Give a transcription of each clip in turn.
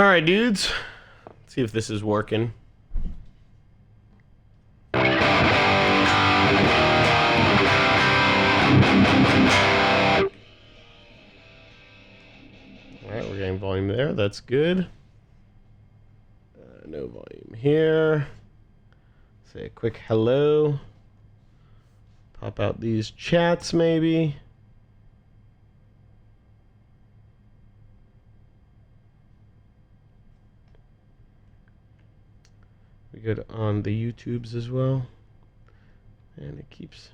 All right, dudes. Let's see if this is working. All right, we're getting volume there. That's good. No volume here. Say a quick hello. Pop out these chats, maybe. We good on the YouTubes as well. And it keeps...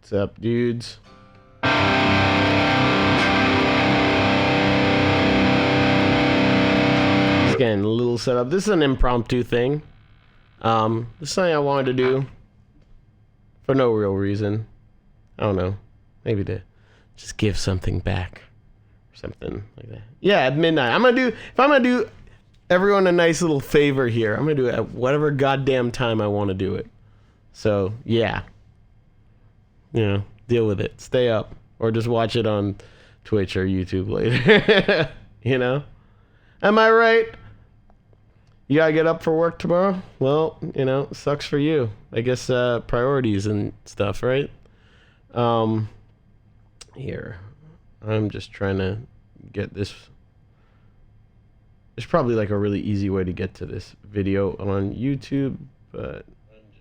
What's up, dudes? Just getting a little setup. This is an impromptu thing. This is something I wanted to do for no real reason. I don't know. Maybe to just give something back or something like that. Yeah, at midnight. If I'm gonna do everyone a nice little favor here, I'm gonna do it at whatever goddamn time I want to do it. So yeah. You know, deal with it. Stay up. Or just watch it on Twitch or YouTube later. You know? Am I right? You gotta get up for work tomorrow? Well, you know, sucks for you. I guess priorities and stuff, right? Here. I'm just trying to get this. There's probably like a really easy way to get to this video on YouTube, but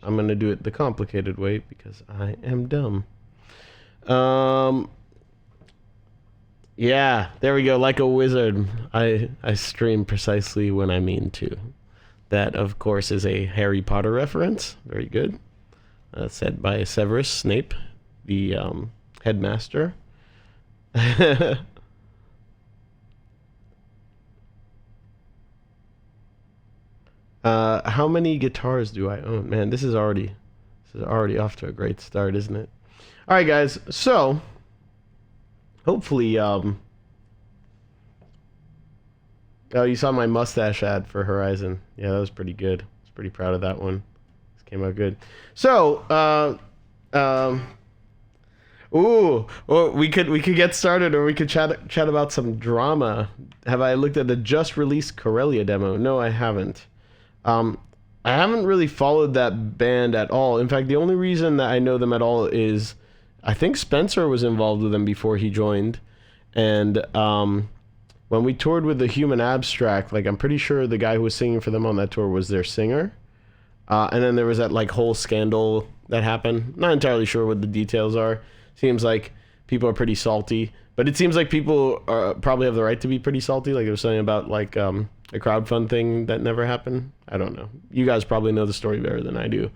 I'm gonna do it the complicated way because I am dumb. Yeah, there we go. Like a wizard, I stream precisely when I mean to. That, of course, is a Harry Potter reference. Very good. Said by Severus Snape, the headmaster. How many guitars do I own? Man, this is already off to a great start, isn't it? All right, guys. So, hopefully, oh, you saw my mustache ad for Horizon. Yeah, that was pretty good. I was pretty proud of that one. This came out good. So, ooh, well, we could get started, or we could chat about some drama. Have I looked at the just released Corellia demo? No, I haven't. I haven't really followed that band at all. In fact, the only reason that I know them at all is I think Spencer was involved with them before he joined. And when we toured with the Human Abstract, like I'm pretty sure the guy who was singing for them on that tour was their singer. And then there was that like whole scandal that happened. Not entirely sure what the details are. Seems like people are pretty salty. But it seems like people probably have the right to be pretty salty. Like there was something about like a crowdfund thing that never happened. I don't know. You guys probably know the story better than I do.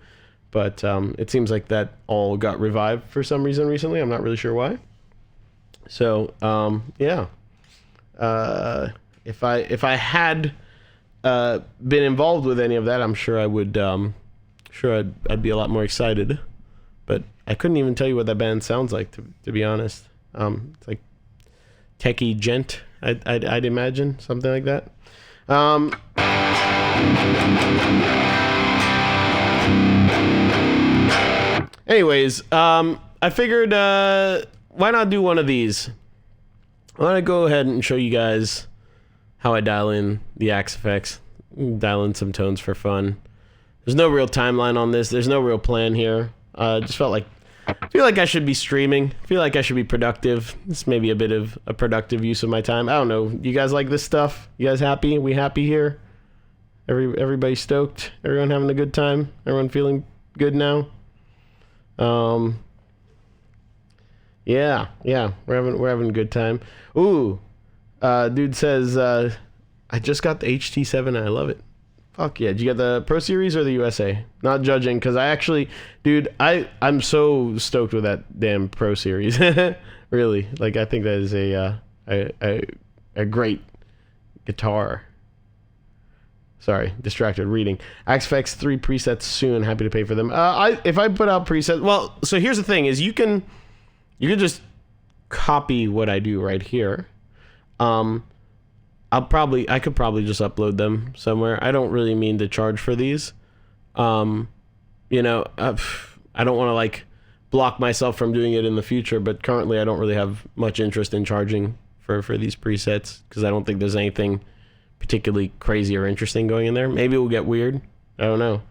But it seems like that all got revived for some reason recently. I'm not really sure why. So, yeah. If I had been involved with any of that, I'm sure I would, I'd be a lot more excited. But I couldn't even tell you what that band sounds like, to be honest. It's like techie gent, I'd imagine, something like that. Anyways, I figured, why not do one of these? I want to go ahead and show you guys how I dial in the Axefx. Dial in some tones for fun. There's no real timeline on this. There's no real plan here. Just feel like I should be streaming. Feel like I should be productive. This may be a bit of a productive use of my time. I don't know. You guys like this stuff? You guys happy? We happy here? Everybody stoked? Everyone having a good time? Everyone feeling good now? Yeah, we're having a good time. Ooh, dude says, I just got the HT7 and I love it. Fuck yeah. Did you get the Pro Series or the USA? Not judging, because I actually, dude, I'm so stoked with that damn Pro Series. Really. Like, I think that is a great guitar. Sorry, distracted reading. Axefx III presets soon. Happy to pay for them. If I put out presets, well, so here's the thing: is you can just copy what I do right here. I could probably just upload them somewhere. I don't really mean to charge for these. You know, I don't want to like block myself from doing it in the future, but currently I don't really have much interest in charging for these presets because I don't think there's anything particularly crazy or interesting going in there. Maybe it will get weird. I don't know.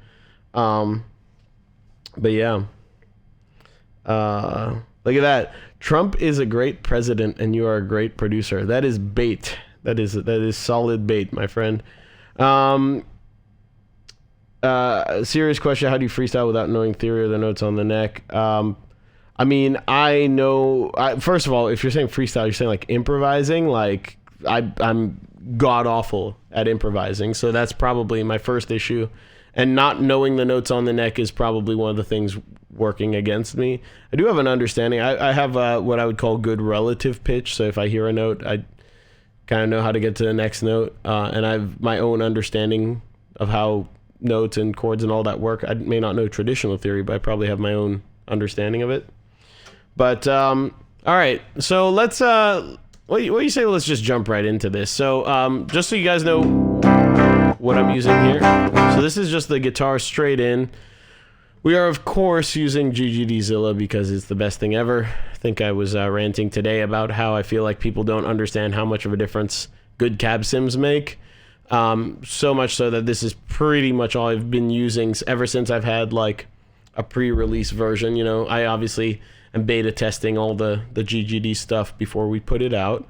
But yeah. Look at that. Trump is a great president and you are a great producer. That is bait. That is solid bait, my friend. Serious question. How do you freestyle without knowing theory or the notes on the neck? I mean, I know, first of all, if you're saying freestyle, you're saying like improvising, like I'm god awful at improvising. So that's probably my first issue. And not knowing the notes on the neck is probably one of the things working against me. I do have an understanding. I have what I would call good relative pitch. So if I hear a note, I kind of know how to get to the next note. And I have my own understanding of how notes and chords and all that work. I may not know traditional theory, but I probably have my own understanding of it. But all right, so let's what do you say? Let's just jump right into this. So just so you guys know what I'm using here. So this is just the guitar straight in. We are of course using GGDzilla because it's the best thing ever. I think I was ranting today about how I feel like people don't understand how much of a difference good cab sims make. So much so that this is pretty much all I've been using ever since I've had like a pre-release version. You know, I obviously am beta testing all the GGD stuff before we put it out.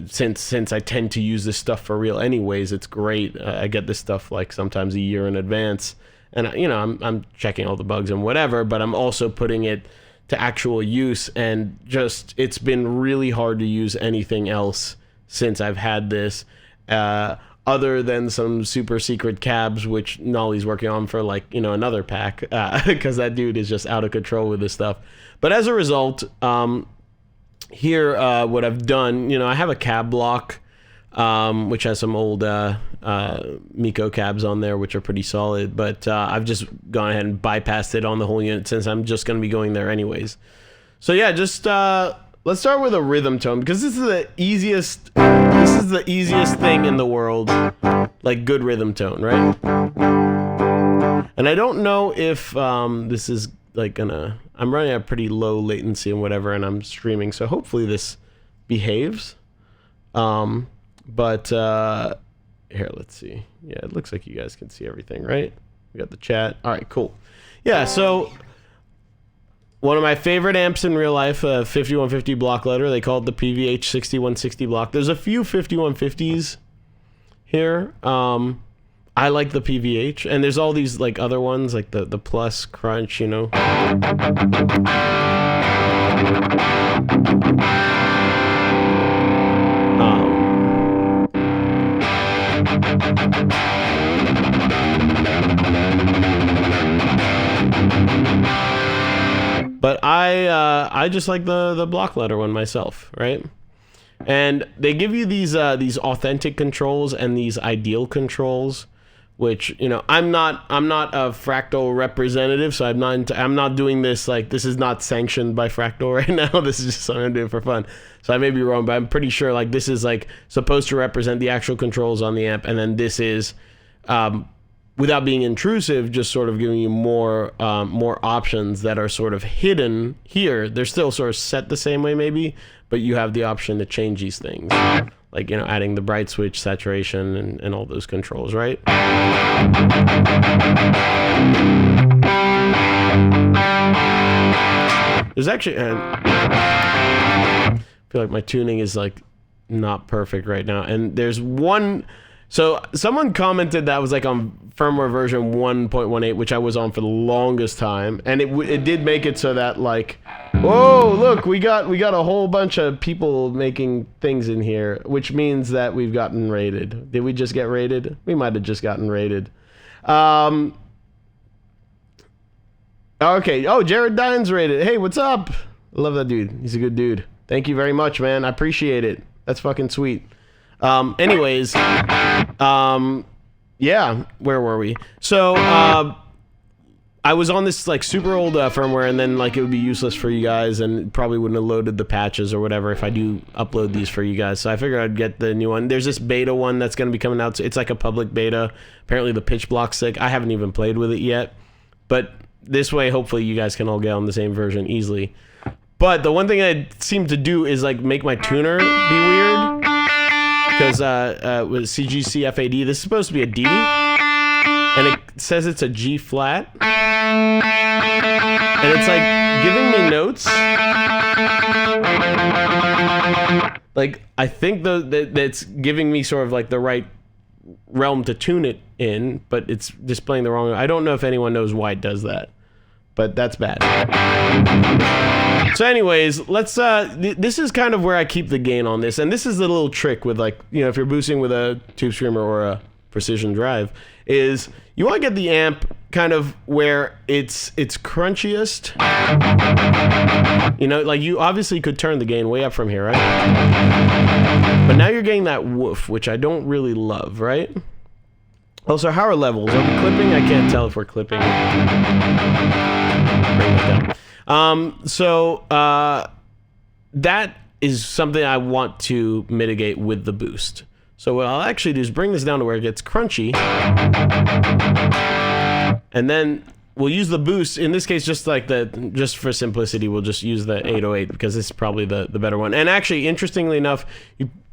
Since I tend to use this stuff for real anyways, it's great. I get this stuff like sometimes a year in advance, and you know, I'm checking all the bugs and whatever, but I'm also putting it to actual use, and just it's been really hard to use anything else since I've had this. Other than some super secret cabs, which Nolly's working on for like, you know, another pack, because that dude is just out of control with this stuff. But as a result, here, what I've done, you know, I have a cab block, which has some old Miko cabs on there, which are pretty solid, but I've just gone ahead and bypassed it on the whole unit since I'm just going to be going there anyways. So yeah, just let's start with a rhythm tone because this is the easiest. This is the easiest thing in the world, like good rhythm tone, right? And I don't know if this is like I'm running at pretty low latency and whatever, and I'm streaming, so hopefully this behaves. But here, let's see. Yeah, it looks like you guys can see everything, right? We got the chat. All right, cool. Yeah, so one of my favorite amps in real life, 5150 block letter. They call it the PVH 6160 block. There's a few 5150s here. I like the PVH, and there's all these like other ones, like the Plus Crunch, you know. But I just like the block letter one myself, right? And they give you these authentic controls and these ideal controls, which, you know, I'm not a Fractal representative, so I'm not doing this, like, this is not sanctioned by Fractal right now. This is just something I'm doing for fun. So I may be wrong, but I'm pretty sure like this is like supposed to represent the actual controls on the amp, and then this is without being intrusive, just sort of giving you more options that are sort of hidden here. They're still sort of set the same way maybe, but you have the option to change these things. Like, you know, adding the bright switch, saturation, and all those controls, right? There's actually, I feel like my tuning is like not perfect right now. And there's one, so someone commented that was like on firmware version 1.18, which I was on for the longest time, and it did make it so that like, whoa, look, we got a whole bunch of people making things in here, which means that we've gotten raided. Did we just get raided? We might have just gotten raided. Okay. Oh, Jared Dines raided. Hey, what's up? I love that dude. He's a good dude. Thank you very much, man. I appreciate it. That's fucking sweet. Anyways, yeah, where were we? So, I was on this like super old firmware, and then like it would be useless for you guys, and probably wouldn't have loaded the patches or whatever if I do upload these for you guys. So I figured I'd get the new one. There's this beta one that's going to be coming out. It's like a public beta. Apparently the pitch block's sick. I haven't even played with it yet, but this way hopefully you guys can all get on the same version easily. But the one thing I seem to do is like make my tuner be weird, because with CGCFAD, this is supposed to be a D. And it says it's a G flat. And it's like giving me notes. Like, I think that's giving me sort of like the right realm to tune it in, but it's displaying the wrong. I don't know if anyone knows why it does that, but that's bad. So anyways, let's this is kind of where I keep the gain on this, and this is the little trick with, like, you know, if you're boosting with a tube screamer or a precision drive, is you want to get the amp kind of where it's crunchiest. You know, like, you obviously could turn the gain way up from here, right? But now you're getting that woof, which I don't really love, right? Also, how are levels? Are we clipping? I can't tell if we're clipping. Bring that down. That is something I want to mitigate with the boost. So what I'll actually do is bring this down to where it gets crunchy, and then we'll use the boost. In this case, just for simplicity, we'll just use the 808, because this is probably the better one. And actually, interestingly enough,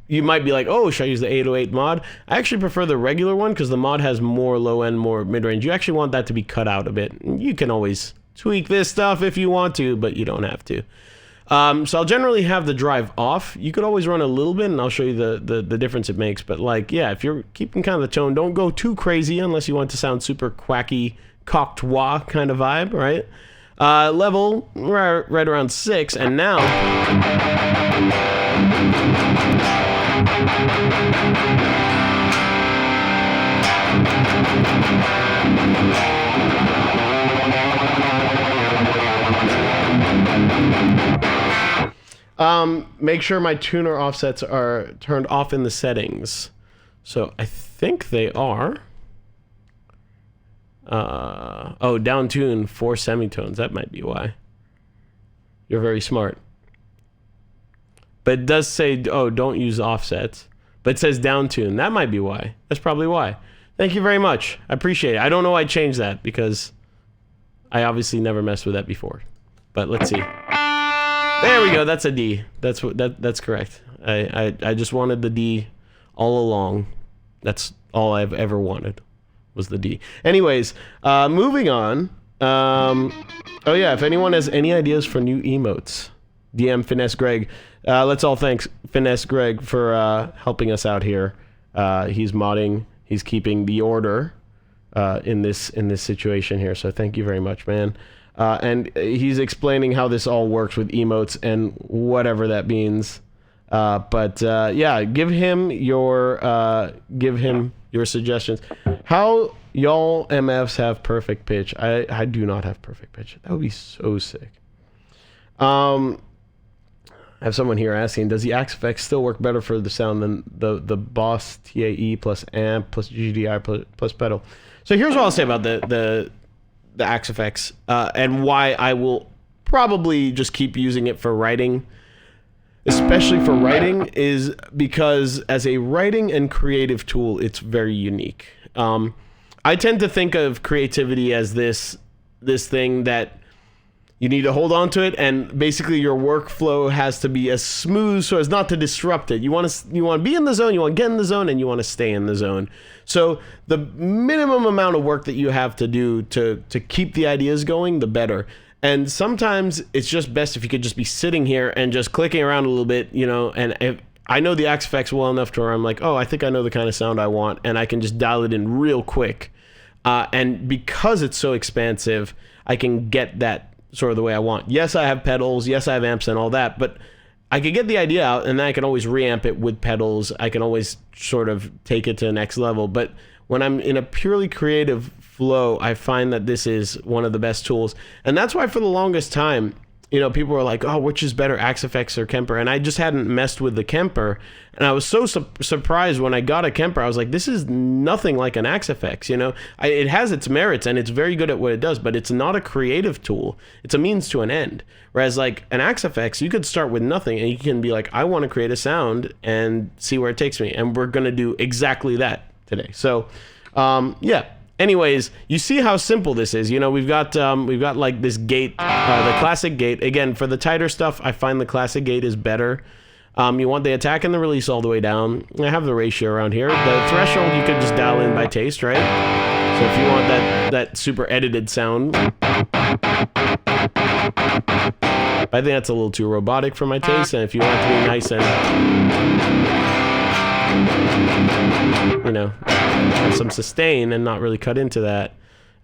you might be like, oh, should I use the 808 mod? I actually prefer the regular one, because the mod has more low end, more mid range. You actually want that to be cut out a bit. You can always tweak this stuff if you want to, but you don't have to. So I'll generally have the drive off. You could always run a little bit, and I'll show you the difference it makes. But, like, yeah, if you're keeping kind of the tone, don't go too crazy unless you want to sound super quacky, coctois kind of vibe, right? Level right around 6, and now make sure my tuner offsets are turned off in the settings. So I think they are. Oh, down tune 4 semitones. That might be why. You're very smart. But it does say, oh, don't use offsets. But it says down tune. That might be why. That's probably why. Thank you very much. I appreciate it. I don't know why I changed that, because I obviously never messed with that before. But let's see. There we go. That's a D. That's correct. I just wanted the D all along. That's all I've ever wanted, was the D. Anyways, moving on. Oh yeah, if anyone has any ideas for new emotes, DM Finesse Greg. Let's all thank Finesse Greg for helping us out here. He's modding. He's keeping the order in this situation here. So thank you very much, man. And he's explaining how this all works with emotes and whatever that means. Yeah, give him your suggestions. How y'all MFs have perfect pitch? I do not have perfect pitch. That would be so sick. I have someone here asking, does the Axefx still work better for the sound than the Boss TAE plus amp plus GDI plus pedal? So here's what I'll say about the Axefx, and why I will probably just keep using it for writing, especially for writing, is because as a writing and creative tool, it's very unique. I tend to think of creativity as this thing that you need to hold on to it, and basically your workflow has to be as smooth so as not to disrupt it. You want to be in the zone, you want to get in the zone, and you want to stay in the zone. So the minimum amount of work that you have to do to keep the ideas going, the better. And sometimes it's just best if you could just be sitting here and just clicking around a little bit, you know. And if I know the Axefx well enough to where I'm like, oh, I think I know the kind of sound I want, and I can just dial it in real quick. And because it's so expansive, I can get that sort of the way I want. Yes, I have pedals. Yes, I have amps and all that, but I can get the idea out, and then I can always reamp it with pedals. I can always sort of take it to the next level. But when I'm in a purely creative flow, I find that this is one of the best tools. And that's why for the longest time, you know, people were like, oh, which is better, Axefx or Kemper? And I just hadn't messed with the Kemper. And I was so surprised when I got a Kemper. I was like, this is nothing like an Axefx, you know? It has its merits and it's very good at what it does, but it's not a creative tool. It's a means to an end. Whereas like an Axefx, you could start with nothing and you can be like, I want to create a sound and see where it takes me. And we're going to do exactly that today. So, yeah. Anyways, you see how simple this is. You know, we've got like this gate, the classic gate. Again, for the tighter stuff, I find the classic gate is better. You want the attack and the release all the way down. I have the ratio around here. The threshold you could just dial in by taste, right? So if you want that super edited sound, I think that's a little too robotic for my taste. And if you want it to be nice and, you know, have some sustain and not really cut into that,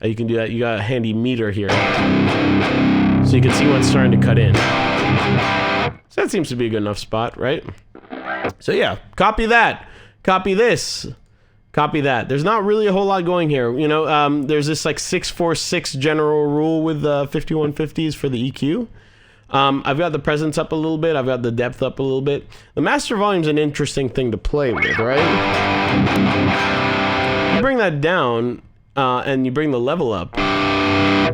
you can do that. You got a handy meter here, so you can see when it's starting to cut in. So that seems to be a good enough spot, right? So yeah, copy that, copy this, copy that. There's not really a whole lot going here. You know, there's this like 646 general rule with 5150s for the EQ. I've got the presence up a little bit. I've got the depth up a little bit. The master volume's an interesting thing to play with, right? You bring that down and you bring the level up,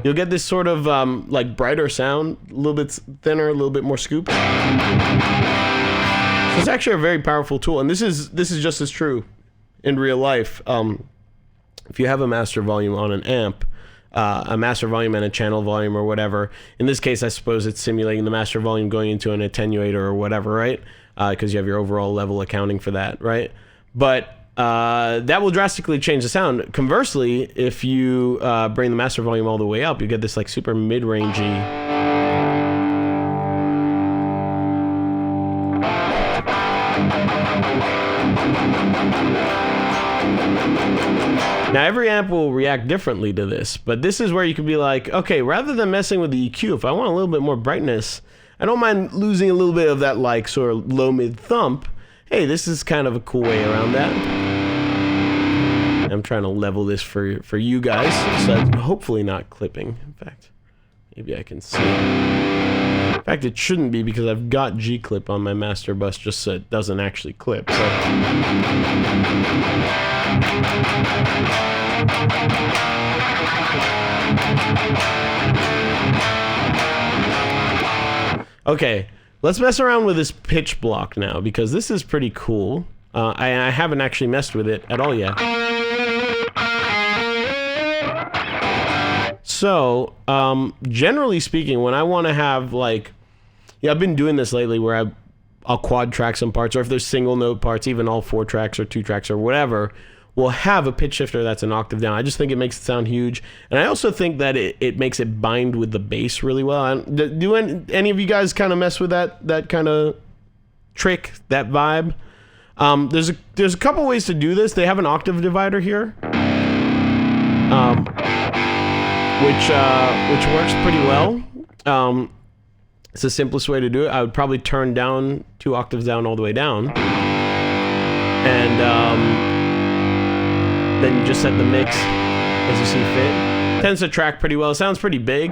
you'll get this sort of like brighter sound, a little bit thinner, a little bit more scoop. So it's actually a very powerful tool, and this is just as true in real life. If you have a master volume on an amp, a master volume and a channel volume or whatever. In this case, I suppose it's simulating the master volume going into an attenuator or whatever, right? Because you have your overall level accounting for that, right? But that will drastically change the sound. Conversely, if you bring the master volume all the way up, you get this like super mid-rangey. Now, every amp will react differently to this, but this is where you can be like, okay, rather than messing with the EQ, if I want a little bit more brightness, I don't mind losing a little bit of that like sort of low-mid thump. Hey, this is kind of a cool way around that. I'm trying to level this for you guys, so it's hopefully not clipping. In fact, maybe I can see. In fact, it shouldn't be because I've got G-clip on my master bus just so it doesn't actually clip. So. Okay, let's mess around with this pitch block now, because this is pretty cool. I haven't actually messed with it at all yet. So, generally speaking, when I want to have like, yeah, I've been doing this lately where I'll quad track some parts, or if there's single note parts, even all 4 tracks or 2 tracks or whatever, we'll have a pitch shifter that's an octave down. I just think it makes it sound huge. And I also think that it makes it bind with the bass really well. Do any of you guys kind of mess with that kind of trick, that vibe? There's a couple ways to do this. They have an octave divider here, which works pretty well. It's the simplest way to do it. I would probably turn down 2 octaves down all the way down, and then you just set the mix as you see fit. Tends to track pretty well. It sounds pretty big.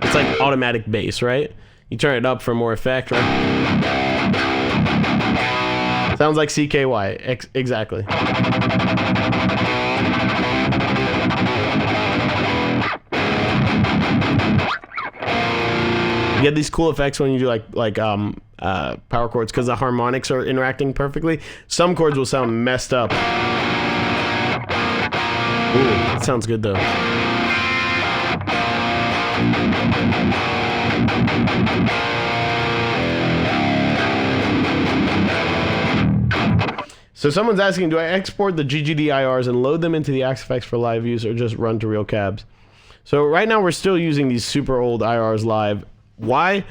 It's like automatic bass, right? You turn it up for more effect, right? Sounds like CKY. Exactly. You get these cool effects when you do like power chords, because the harmonics are interacting perfectly. Some chords will sound messed up. Ooh, that sounds good though. So someone's asking, do I export the GGD IRs and load them into the Axefx for live use, or just run to real cabs? So right now we're still using these super old IRs live. Why?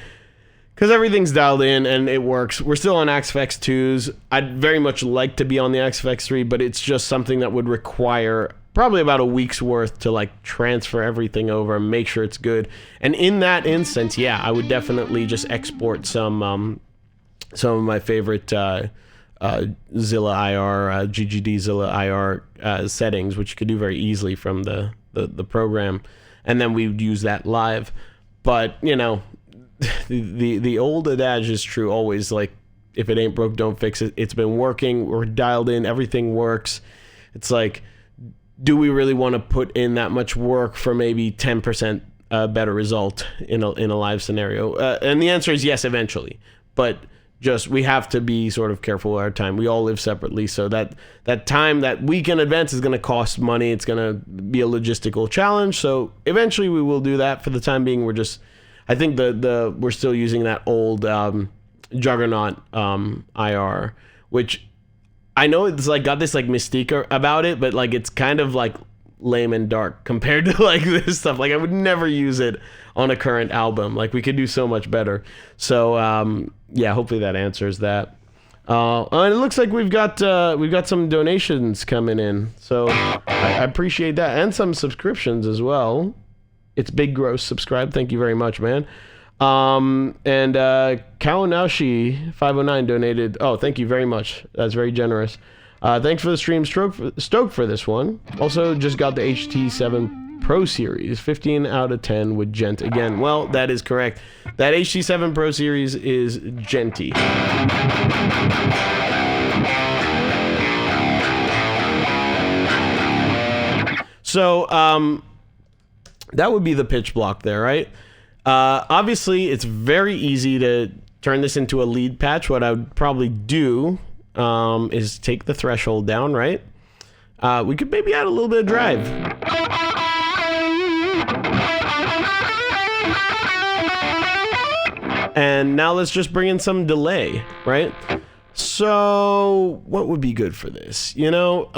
Because everything's dialed in and it works. We're still on Axefx 2s. I'd very much like to be on the Axefx 3, but it's just something that would require probably about a week's worth to like transfer everything over and make sure it's good. And in that instance, yeah, I would definitely just export some of my favorite Zilla IR, GGD Zilla IR settings, which you could do very easily from the program, and then we would use that live. But you know, the old adage is true always, like, if it ain't broke, don't fix it. It's been working, we're dialed in, everything works. It's like, do we really want to put in that much work for maybe 10% better result in a live scenario? And the answer is yes, eventually. But just, we have to be sort of careful with our time. We all live separately, so that time, that week in advance, is going to cost money. It's going to be a logistical challenge. So eventually we will do that. For the time being, we're just, I think we're still using that old Juggernaut IR, which I know it's like got this like mystique about it, but like it's kind of like lame and dark compared to like this stuff. Like I would never use it on a current album. Like we could do so much better. So yeah, hopefully that answers that. And it looks like we've got some donations coming in, so I appreciate that, and some subscriptions as well. It's Big Gross subscribe. Thank you very much, man. And Kawanashi 509 donated. Oh, thank you very much. That's very generous. Thanks for the stream. Stoked for this one. Also, just got the HT7 Pro Series, 15 out of 10 with Gent again. Well, that is correct. That HT7 Pro Series is Genty. So, that would be the pitch block there, right? Obviously, it's very easy to turn this into a lead patch. What I would probably do is take the threshold down, right? We could maybe add a little bit of drive. And now let's just bring in some delay, right? So what would be good for this? You know,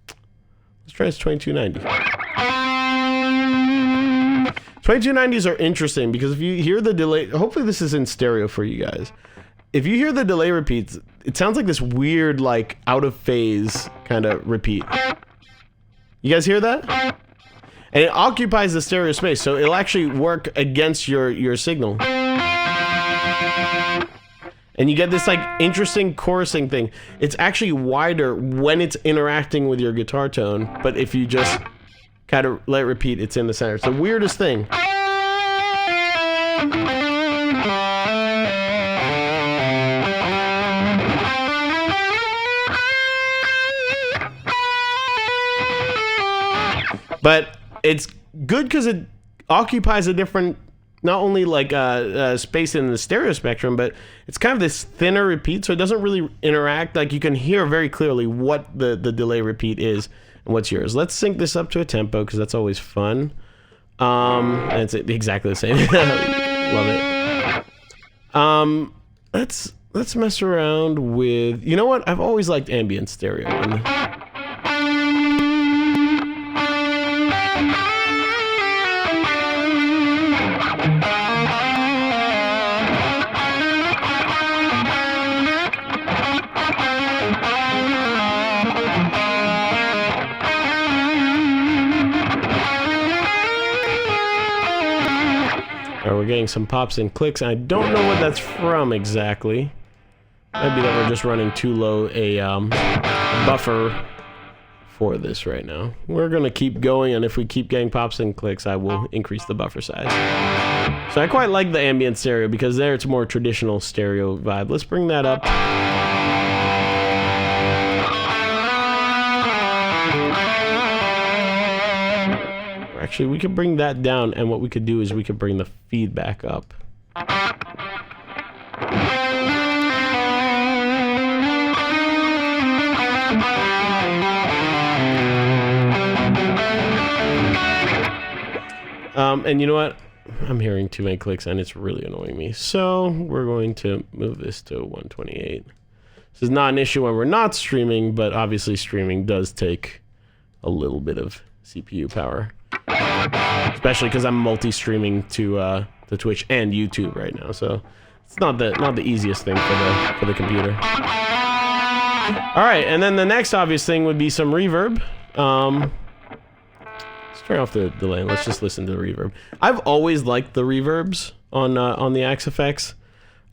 let's try this 2290. 2290s are interesting because if you hear the delay, hopefully this is in stereo for you guys. If you hear the delay repeats, it sounds like this weird, like, out of phase kind of repeat. You guys hear that? And it occupies the stereo space, so it'll actually work against your signal. And you get this, like, interesting chorusing thing. It's actually wider when it's interacting with your guitar tone, but if you just kind of let it repeat, it's in the center. It's the weirdest thing. But it's good because it occupies a different, not only like space in the stereo spectrum, but it's kind of this thinner repeat, so it doesn't really interact. Like you can hear very clearly what the delay repeat is and what's yours. Let's sync this up to a tempo because that's always fun. And it's exactly the same. Love it. Let's mess around with, you know what? I've always liked ambient stereo. We're getting some pops and clicks. I don't know what that's from exactly. Might be that we're just running too low a buffer for this right now. We're gonna keep going, and if we keep getting pops and clicks, I will increase the buffer size. So I quite like the ambient stereo because there it's more traditional stereo vibe. Let's bring that up. Actually, we could bring that down, and what we could do is we could bring the feedback up. And you know what? I'm hearing too many clicks, and it's really annoying me. So we're going to move this to 128. This is not an issue when we're not streaming, but obviously streaming does take a little bit of CPU power. Especially because I'm multi-streaming to Twitch and YouTube right now, so it's not the easiest thing for the computer. All right, and then the next obvious thing would be some reverb. Let's turn off the delay and let's just listen to the reverb. I've always liked the reverbs on the Axefx.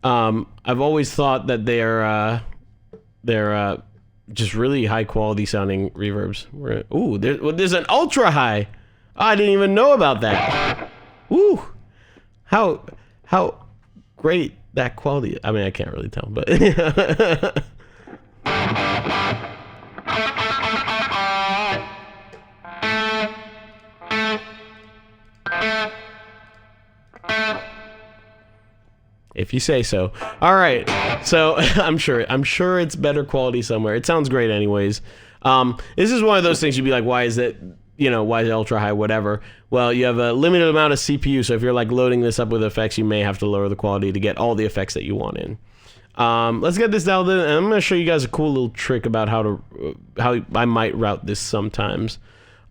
I've always thought that they're just really high quality sounding reverbs. Ooh, there's an ultra high. Oh, I didn't even know about that. Ooh, how great that quality is. I mean, I can't really tell, but if you say so. All right, so I'm sure it's better quality somewhere. It sounds great anyways. This is one of those things you'd be like, why is it ultra high, whatever? Well, you have a limited amount of CPU, so if you're like loading this up with effects, you may have to lower the quality to get all the effects that you want in. Let's get this dialed in, and I'm gonna show you guys a cool little trick about how I might route this sometimes.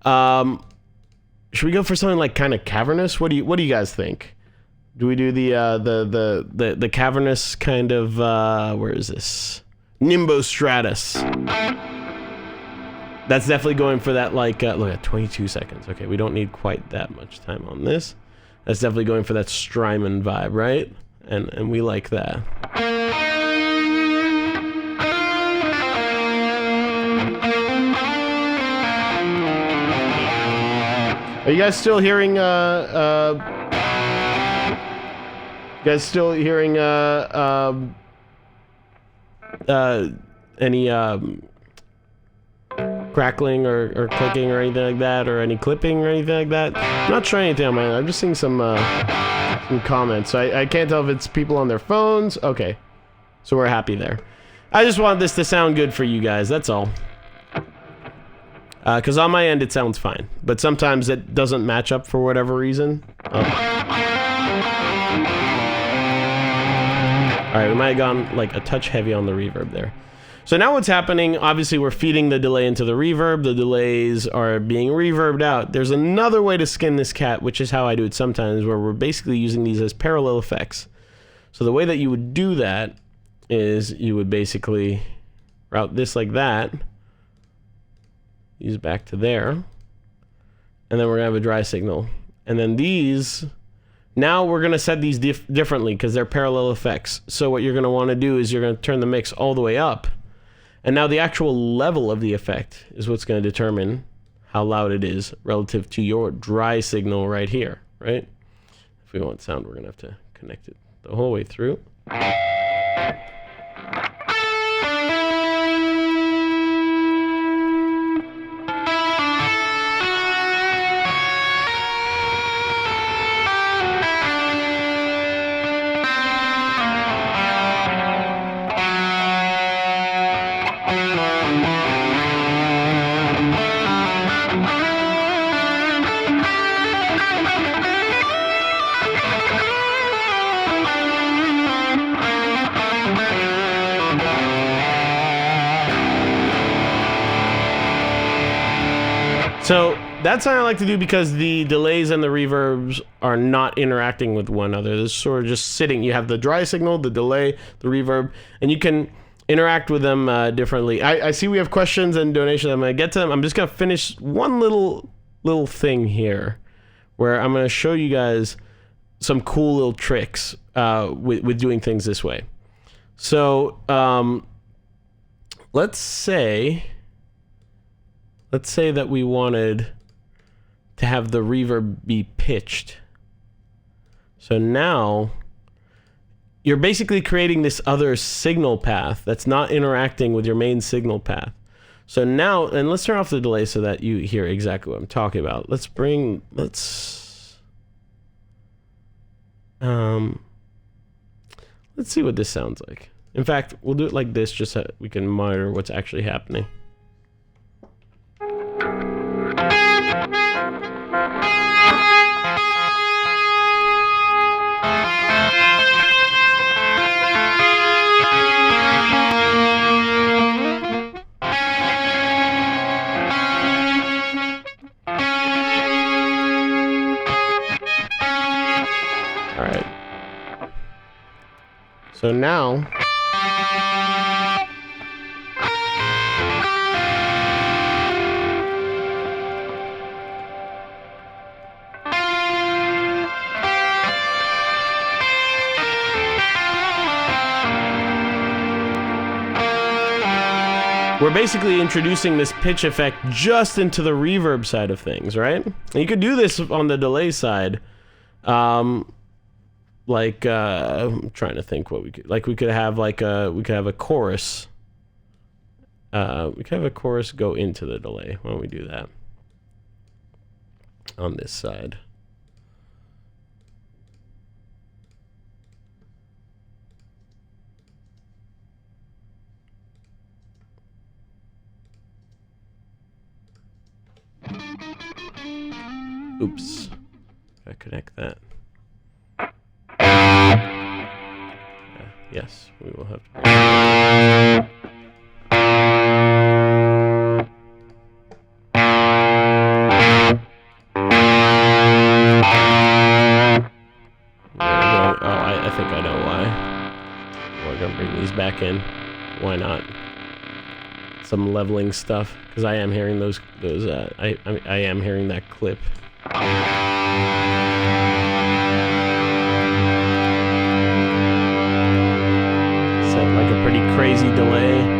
Should we go for something like kind of cavernous? What do you guys think? Do we do the cavernous kind of where is this? Nimbostratus. That's definitely going for that, like, look at 22 seconds. Okay, we don't need quite that much time on this. That's definitely going for that Strymon vibe, right? And we like that. Are you guys still hearing, any, crackling or clicking or anything like that, or any clipping or anything like that? I'm not trying anything on my end. I'm just seeing some comments. So I can't tell if it's people on their phones. Okay, so we're happy there. I just want this to sound good for you guys, that's all. Because on my end it sounds fine, but sometimes it doesn't match up for whatever reason. Alright, we might have gone like a touch heavy on the reverb there. So now what's happening, obviously we're feeding the delay into the reverb, the delays are being reverbed out. There's another way to skin this cat, which is how I do it sometimes, where we're basically using these as parallel effects. So the way that you would do that is you would basically route this like that, these back to there, and then we're gonna have a dry signal. And then these, now we're gonna set these differently because they're parallel effects. So what you're gonna wanna do is you're gonna turn the mix all the way up. And now the actual level of the effect is what's going to determine how loud it is relative to your dry signal right here, right? If we want sound, we're going to have to connect it the whole way through. So that's something I like to do because the delays and the reverbs are not interacting with one another. They're sort of just sitting. You have the dry signal, the delay, the reverb, and you can interact with them differently. I see we have questions and donations. I'm going to get to them. I'm just going to finish one little thing here where I'm going to show you guys some cool little tricks with doing things this way. So let's say that we wanted to have the reverb be pitched. So now you're basically creating this other signal path that's not interacting with your main signal path. So now, and let's turn off the delay so that you hear exactly what I'm talking about. Let's see what this sounds like. In fact, we'll do it like this just so we can monitor what's actually happening. So now, we're basically introducing this pitch effect just into the reverb side of things, right? And you could do this on the delay side. I'm trying to think what we could, like we could have a chorus. We could have a chorus go into the delay. Why don't we do that on this side? Oops. I connect that. Yes, we will have to. I think I know why. We're gonna bring these back in. Why not? Some leveling stuff, because I am hearing those. I am hearing that clip. Set like a pretty crazy delay.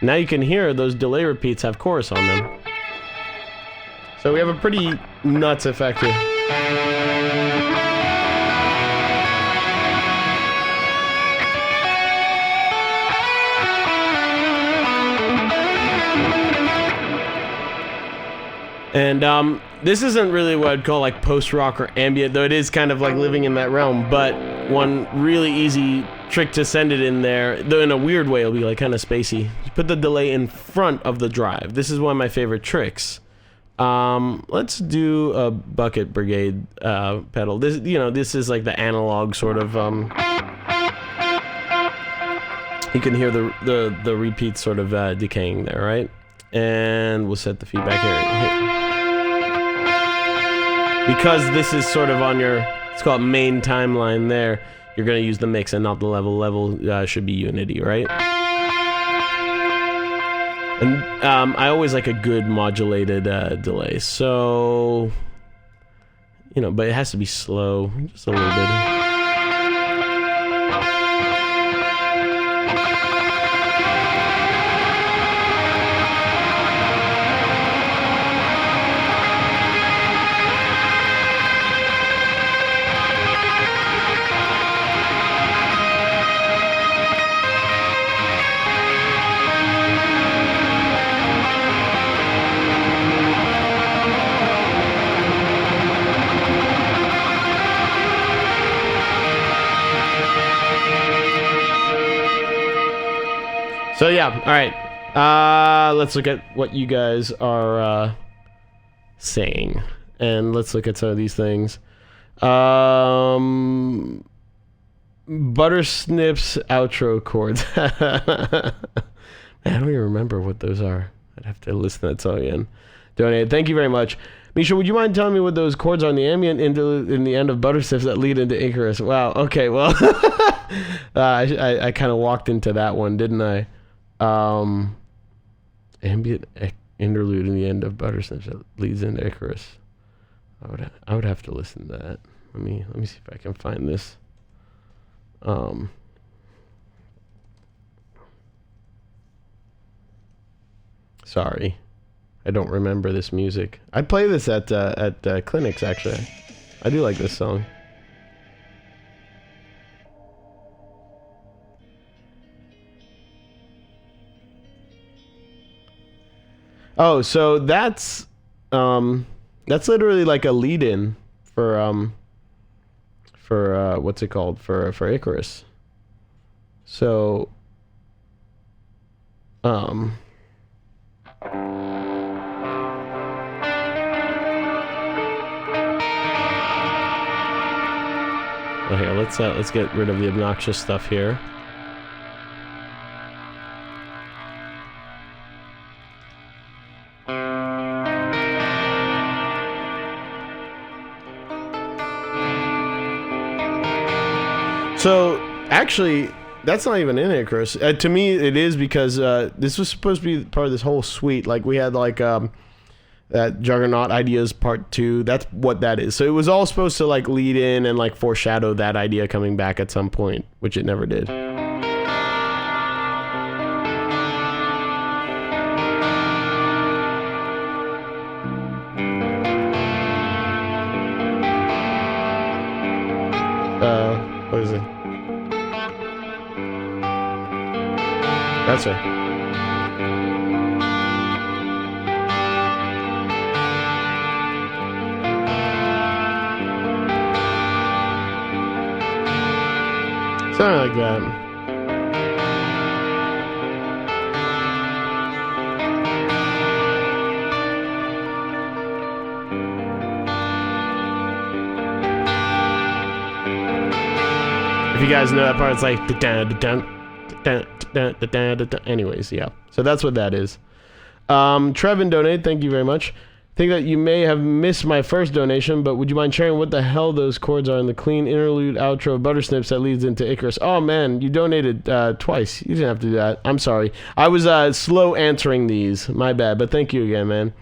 Now you can hear those delay repeats have chorus on them. So we have a pretty nuts effect here. And this isn't really what I'd call like post-rock or ambient, though it is kind of like living in that realm, but one really easy trick to send it in there, though in a weird way it'll be like kind of spacey. You put the delay in front of the drive. This is one of my favorite tricks. Let's do a bucket brigade pedal. This, this is like the analog sort of. You can hear the repeats sort of decaying there, right? And we'll set the feedback here. Because this is sort of on your, it's called main timeline there, you're going to use the mix and not the level. Level should be unity, right? And I always like a good modulated delay. So, but it has to be slow, just a little bit. So yeah, all right. Let's look at what you guys are saying, and let's look at some of these things. Buttersnip's outro chords. I don't even remember what those are. I'd have to listen to that song again. Donate. Thank you very much. Misha, would you mind telling me what those chords are in the ambient interlude in the end of Buttersnips that lead into Icarus? Wow. Okay. Well, I kind of walked into that one, didn't I? Ambient interlude in the end of Buttersnips that leads into Icarus. I would have to listen to that. Let me see if I can find this. Sorry, I don't remember this music. I play this at clinics actually. I do like this song. Oh, so that's literally like a lead-in for what's it called, for Icarus. So oh, here, let's get rid of the obnoxious stuff here. So, actually, That's not even in Icarus. To me, it is because this was supposed to be part of this whole suite. Like we had like that Juggernaut Ideas Part 2. That's what that is. So it was all supposed to like lead in and like foreshadow that idea coming back at some point, which it never did. What is it? That's it. Something like that. If you guys know that part, it's like anyways, yeah. So that's what that is. Trevin donated, thank you very much. Think that you may have missed my first donation, but would you mind sharing what the hell those chords are in the clean interlude outro of Buttersnips that leads into Icarus? Oh man, you donated twice. You didn't have to do that. I'm sorry. I was slow answering these. My bad, but thank you again, man.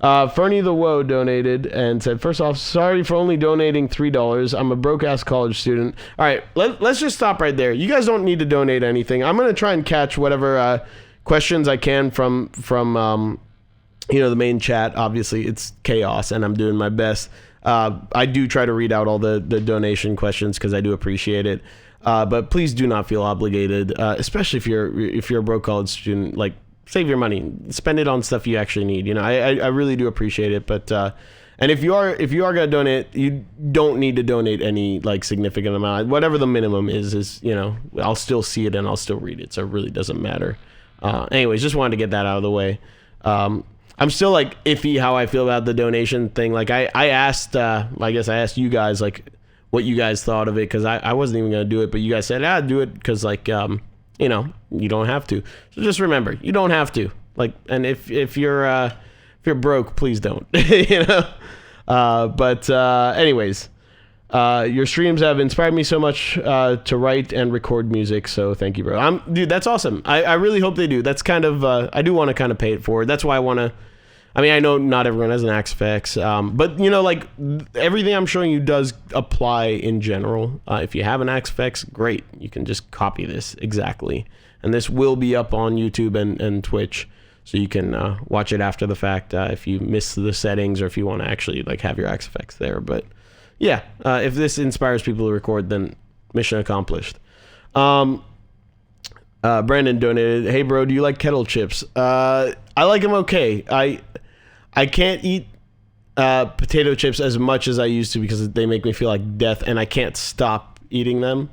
Fernie the Woe donated and said, first off, sorry for only donating $3. I'm a broke-ass college student. All right, let's just stop right there. You guys don't need to donate anything. I'm going to try and catch whatever questions I can from the main chat. Obviously, it's chaos, and I'm doing my best. I do try to read out all the donation questions because I do appreciate it. But please do not feel obligated, especially if you're a broke college student. Like, save your money, spend it on stuff you actually need. You know, I really do appreciate it. But and if you are gonna donate, you don't need to donate any like significant amount. Whatever the minimum is I'll still see it and I'll still read it, so it really doesn't matter. Anyways, just wanted to get that out of the way. I'm still like iffy how I feel about the donation thing. Like I asked, I guess I asked you guys like what you guys thought of it, because I wasn't even gonna do it, but you guys said do it because like you don't have to. So just remember, you don't have to. Like, and if you're broke, please don't. But anyways, your streams have inspired me so much to write and record music. So thank you, bro. Dude, that's awesome. I really hope they do. That's kind of I do want to kind of pay it forward. That's why I want to. I mean, I know not everyone has an Axefx, but like everything I'm showing you does apply in general. If you have an Axefx, great. You can just copy this exactly. And this will be up on YouTube and Twitch, so you can watch it after the fact if you miss the settings or if you want to actually like have your Axefx there. But yeah, if this inspires people to record, then mission accomplished. Brandon donated, hey bro, do you like kettle chips? I like them okay. I can't eat potato chips as much as I used to because they make me feel like death, and I can't stop eating them.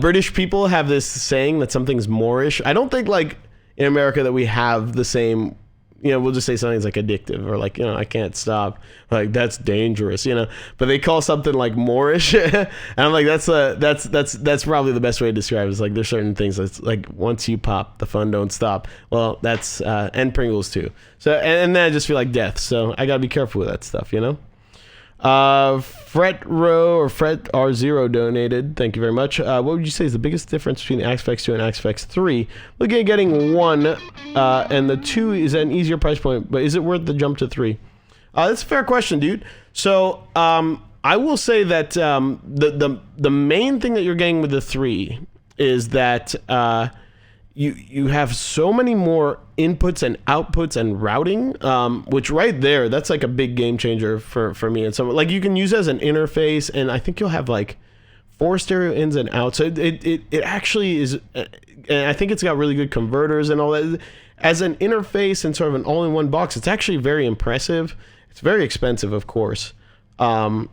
British people have this saying that something's Moorish. I don't think like in America that we have the same, we'll just say something's like addictive or like, I can't stop. Like that's dangerous, but they call something like Moorish. And I'm like, that's probably the best way to describe it. It's like, there's certain things that's like, once you pop, the fun don't stop. Well, that's, and Pringles too. So, and then I just feel like death. So I gotta be careful with that stuff, Fret R0 donated. Thank you very much. What would you say is the biggest difference between the Axefx 2 and Axefx 3? Looking at getting 1, and the 2 is at an easier price point, but is it worth the jump to 3? That's a fair question, dude. So I will say that the main thing that you're getting with the 3 is that you have so many more inputs and outputs and routing, which right there, that's like a big game changer for me. And so like you can use it as an interface, and I think you'll have like 4 stereo ins and outs. So it actually is, and I think it's got really good converters and all that. As an interface and sort of an all-in-one box, it's actually very impressive. It's very expensive, of course. Tonally,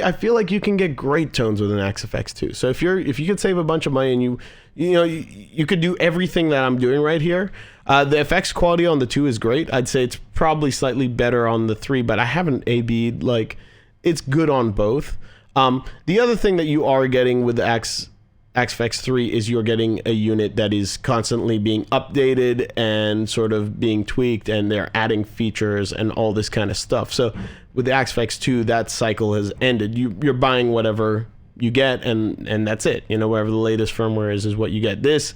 I feel like you can get great tones with an Axefx 2. So if you could save a bunch of money and you could do everything that I'm doing right here. The effects quality on the 2 is great. I'd say it's probably slightly better on the 3, but I haven't A/B'd. Like, it's good on both. The other thing that you are getting with the Axefx 3 is you're getting a unit that is constantly being updated and sort of being tweaked, and they're adding features and all this kind of stuff. So with the Axefx 2, that cycle has ended. You're buying whatever you get, and that's it. You know, wherever the latest firmware is what you get. There's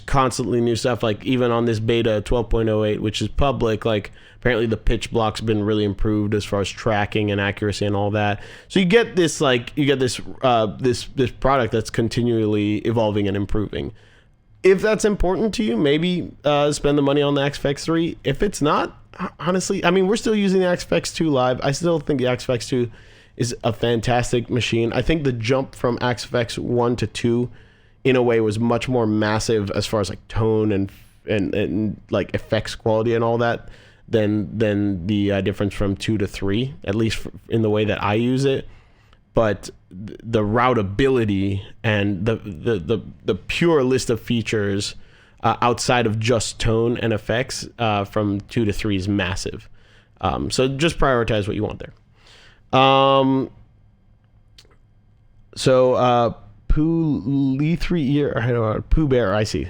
constantly new stuff, like even on this beta 12.08, which is public, like apparently the pitch block's been really improved as far as tracking and accuracy and all that. So you get this this product that's continually evolving and improving. If that's important to you, maybe spend the money on the Axefx 3. If it's not, honestly, I mean, we're still using the Axefx 2 live. I still think the Axefx 2 is a fantastic machine. I think the jump from Axefx 1 to 2 in a way was much more massive as far as like tone and like effects quality and all that than the difference from 2 to 3, at least in the way that I use it. But the routability and the pure list of features outside of just tone and effects from 2 to 3 is massive. So just prioritize what you want there. Pooh Lee 3 year, I don't know, Pooh Bear, I see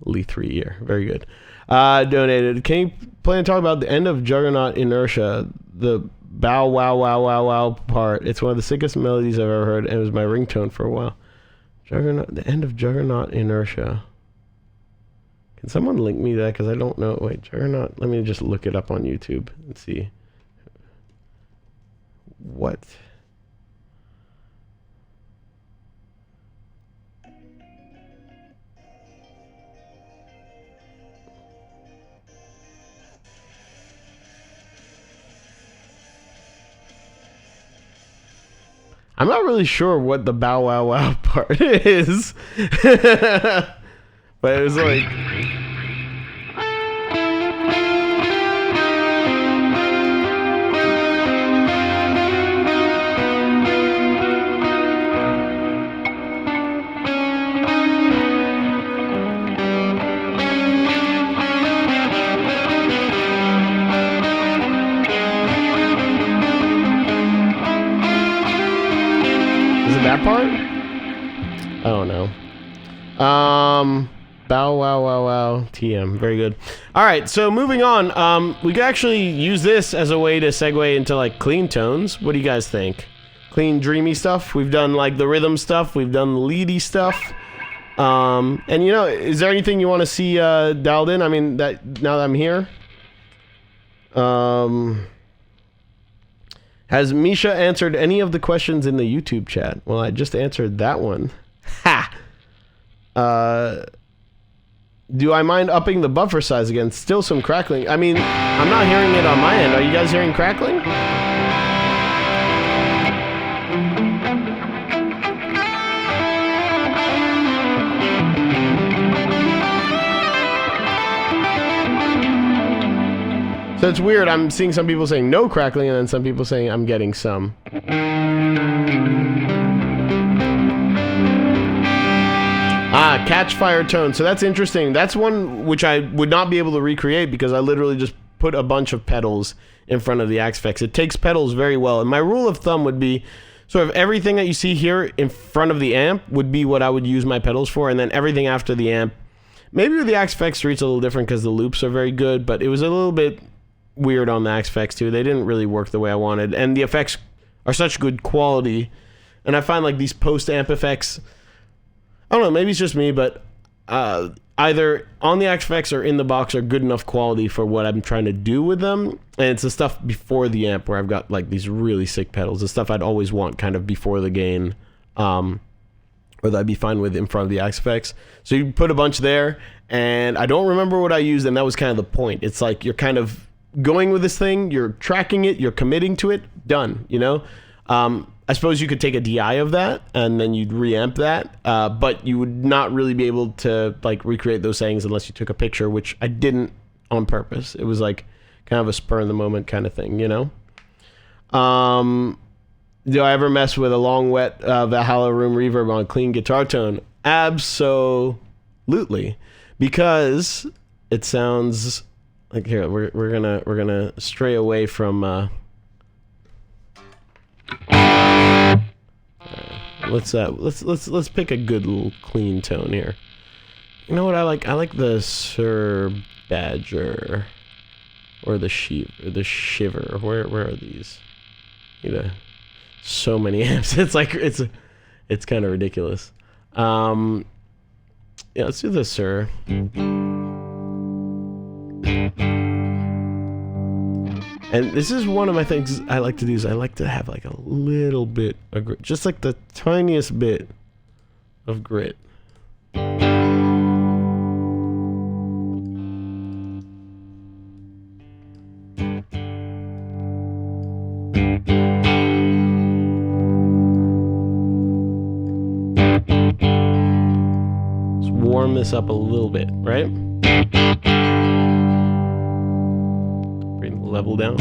Lee 3 year, very good. Donated. Can you plan to talk about the end of Juggernaut Inertia, the bow wow wow wow wow part? It's one of the sickest melodies I've ever heard, and it was my ringtone for a while. Juggernaut, the end of Juggernaut Inertia. Can someone link me that? Because I don't know. Wait, Juggernaut. Let me just look it up on YouTube and see. What? I'm not really sure what the bow wow wow part is. But it was like... that part? I don't know. Bow wow wow wow TM. Very good. All right, so moving on. We could actually use this as a way to segue into like clean tones. What do you guys think? Clean, dreamy stuff. We've done like the rhythm stuff. We've done the leady stuff. And you know, is there anything you want to see dialed in? I mean, that now that I'm here. Has Misha answered any of the questions in the YouTube chat? Well, I just answered that one. Ha! Do I mind upping the buffer size again? Still some crackling. I mean, I'm not hearing it on my end. Are you guys hearing crackling? So it's weird. I'm seeing some people saying no crackling and then some people saying I'm getting some. Catch fire tone. So that's interesting. That's one which I would not be able to recreate because I literally just put a bunch of pedals in front of the Axefx. It takes pedals very well. And my rule of thumb would be sort of everything that you see here in front of the amp would be what I would use my pedals for, and then everything after the amp. Maybe with the Axefx 3 it's a little different because the loops are very good, but it was a little bit weird on the Axefx 2. They didn't really work the way I wanted, and the effects are such good quality, and I find like these post-amp effects, I don't know, maybe it's just me, but either on the Axefx or in the box are good enough quality for what I'm trying to do with them, and it's the stuff before the amp where I've got like these really sick pedals, the stuff I'd always want kind of before the gain, or that I'd be fine with in front of the Axefx. So you put a bunch there, and I don't remember what I used, and that was kind of the point. It's like you're kind of going with this thing, you're tracking it, you're committing to it, done, you know? I suppose you could take a DI of that and then you'd reamp that, but you would not really be able to like recreate those settings unless you took a picture, which I didn't on purpose. It was like kind of a spur in the moment kind of thing, you know? Do I ever mess with a long wet Valhalla room reverb on clean guitar tone? Absolutely, because it sounds like, here we're gonna stray away from let's pick a good little clean tone here. You know what I like? I like the Sir Badger or the Shiver. Where are these? You know, so many amps. It's like it's It's kind of ridiculous. Yeah, let's do this, sir. And this is one of my things I like to do, is I like to have like a little bit of grit, just like the tiniest bit of grit. Let's warm this up a little bit, right? Level down.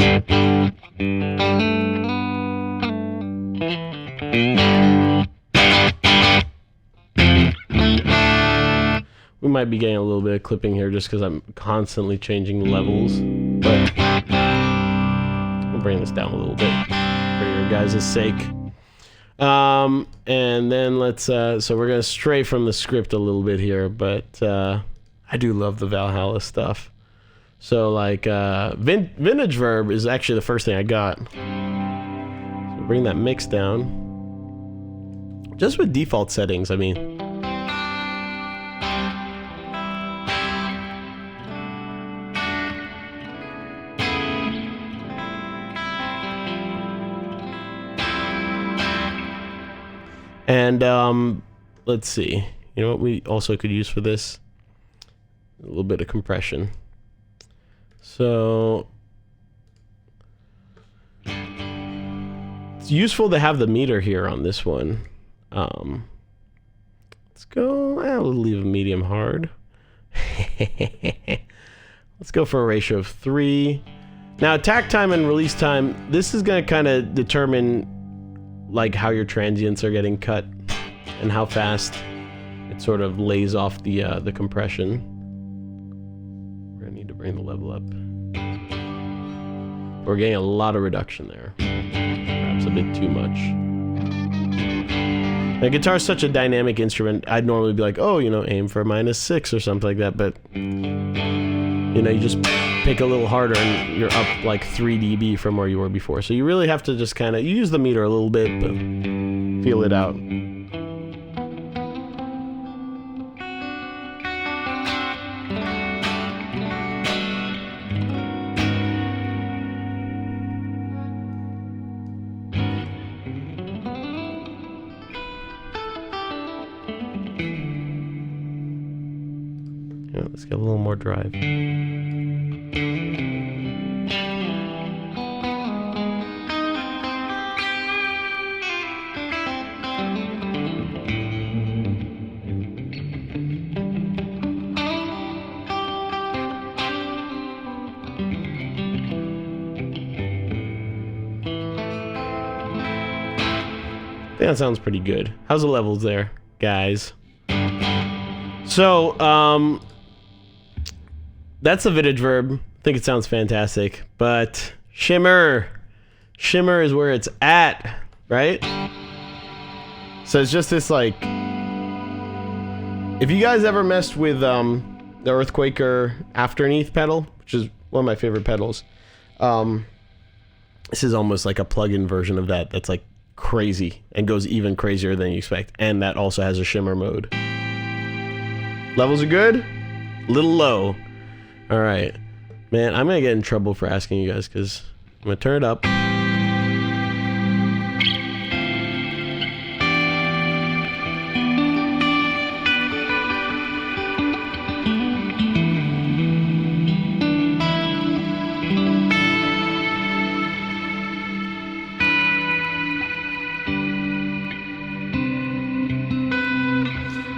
We might be getting a little bit of clipping here just because I'm constantly changing the levels, but we'll bring this down a little bit for your guys' sake. And then let's so we're gonna stray from the script a little bit here, but I do love the Valhalla stuff. So like vintage verb is actually the first thing I got. So bring that mix down. Just with default settings, I mean. And let's see. You know what we also could use for this? A little bit of compression. So it's useful to have the meter here on this one. Let's go, we'll leave a medium hard. Let's go for a ratio of 3. Now attack time and release time, this is going to kind of determine like how your transients are getting cut and how fast it sort of lays off the compression. We're going to need to bring the level up. We're getting a lot of reduction there. Perhaps a bit too much. Now, guitar is such a dynamic instrument. I'd normally be like, oh, you know, aim for -6 or something like that. But, you know, you just pick a little harder and you're up like 3 dB from where you were before. So you really have to just kind of use the meter a little bit, but feel it out. Let's get a little more drive. I think that sounds pretty good. How's the levels there, guys? So, that's a vintage verb. I think it sounds fantastic. But shimmer is where it's at, right? So it's just this like, if you guys ever messed with the Earthquaker Afterneath pedal, which is one of my favorite pedals, this is almost like a plug-in version of that. That's like crazy and goes even crazier than you expect. And that also has a shimmer mode. Levels are good, a little low. All right, man, I'm gonna get in trouble for asking you guys because I'm gonna turn it up.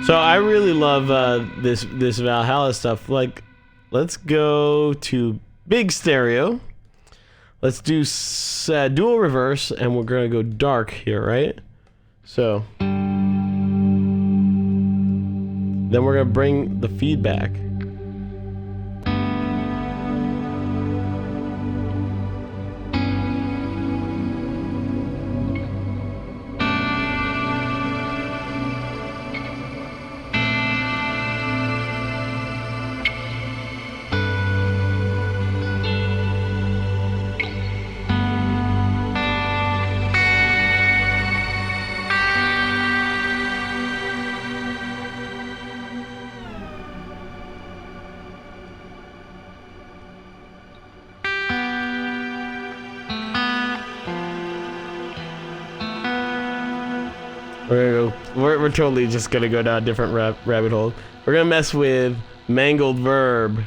So I really love this Valhalla stuff. Like, let's go to big stereo. Let's do dual reverse, and we're gonna go dark here, right? So then we're gonna bring the feedback. We're totally just gonna go down a different rabbit hole. We're gonna mess with mangled verb.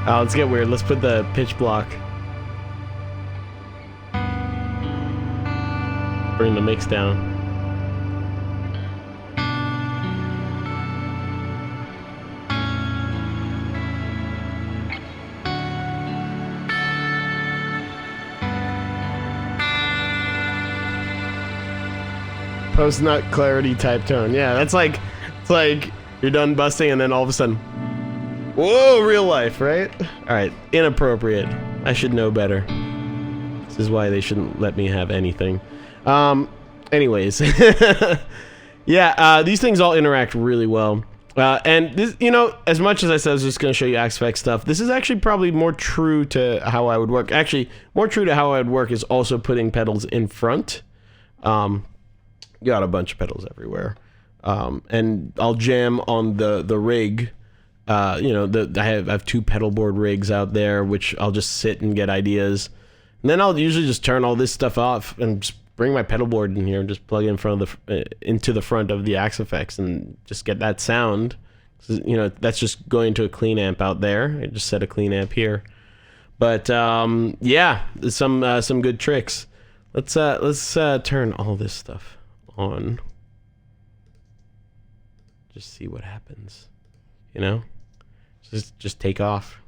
Oh, let's get weird. Let's put the pitch block. Bring the mix down. Post-nut clarity type tone. Yeah, that's like, it's like you're done busting and then all of a sudden, whoa, real life, right? All right, inappropriate. I should know better. This is why they shouldn't let me have anything. Anyways, yeah, these things all interact really well. And this, you know, as much as I said I was just going to show you Axefx stuff, this is actually probably more true to how I would work. Actually, more true to how I would work is also putting pedals in front. Got a bunch of pedals everywhere. And I'll jam on the rig. You know, I have 2 pedal board rigs out there, which I'll just sit and get ideas. And then I'll usually just turn all this stuff off and just bring my pedal board in here and just plug it in front of into the front of the Axefx and just get that sound. You know, that's just going to a clean amp out there. I just set a clean amp here. But yeah, some good tricks. Let's turn all this stuff on. Just see what happens. You know, just take off.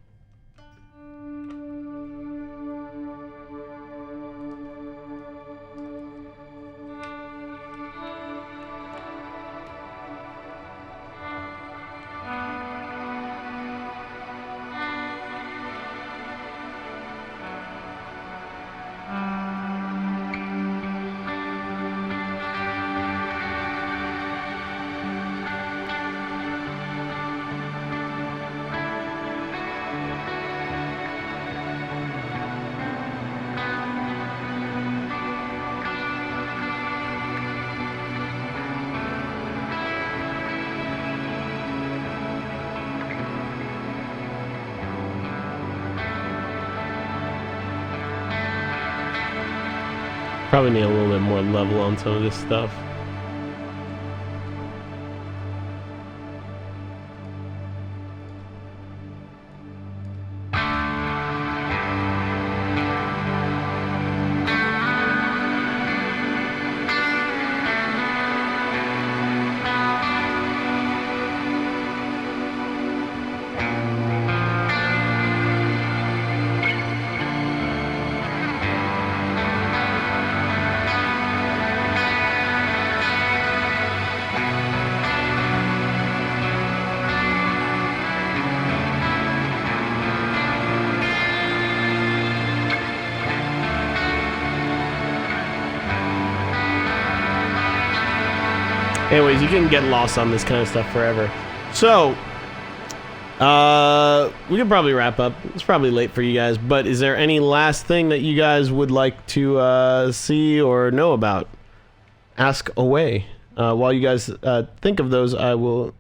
Probably need a little bit more level on some of this stuff. Anyways, you can get lost on this kind of stuff forever. So, we can probably wrap up. It's probably late for you guys, but is there any last thing that you guys would like to see or know about? Ask away. While you guys think of those, I will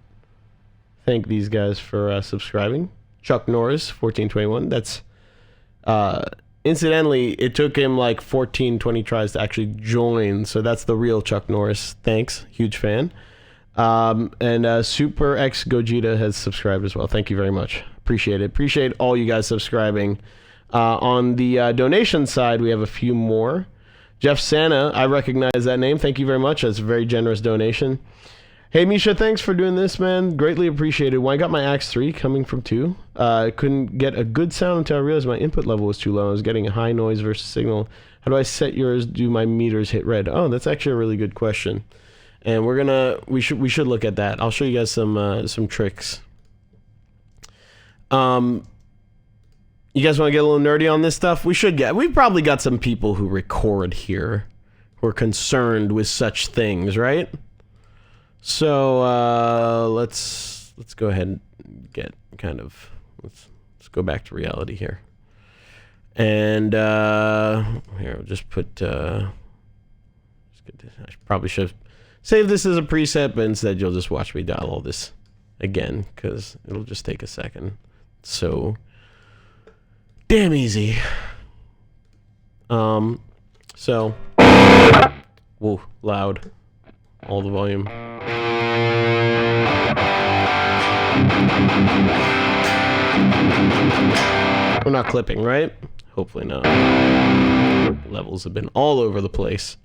thank these guys for subscribing. Chuck Norris, 1421. That's incidentally, it took him like 20 tries to actually join, so that's the real Chuck Norris. Thanks, huge fan. And Super X Gogeta has subscribed as well. Thank you very much. Appreciate it. Appreciate all you guys subscribing. On the donation side, we have a few more. Jeff Santa, I recognize that name. Thank you very much. That's a very generous donation. Hey, Misha, thanks for doing this, man. Greatly appreciated. When I got my Axefx III coming from 2, I couldn't get a good sound until I realized my input level was too low. I was getting a high noise versus signal. How do I set yours? Do my meters hit red? Oh, that's actually a really good question. and we should look at that. I'll show you guys some tricks. You guys want to get a little nerdy on this stuff? We've probably got some people who record here who are concerned with such things, right? So let's go ahead and get kind of let's go back to reality here. And here, I'll just put I probably should save this as a preset, but instead you'll just watch me dial all this again because it'll just take a second. So damn easy. So whoa, loud. All the volume. We're not clipping, right? Hopefully not. Levels have been all over the place.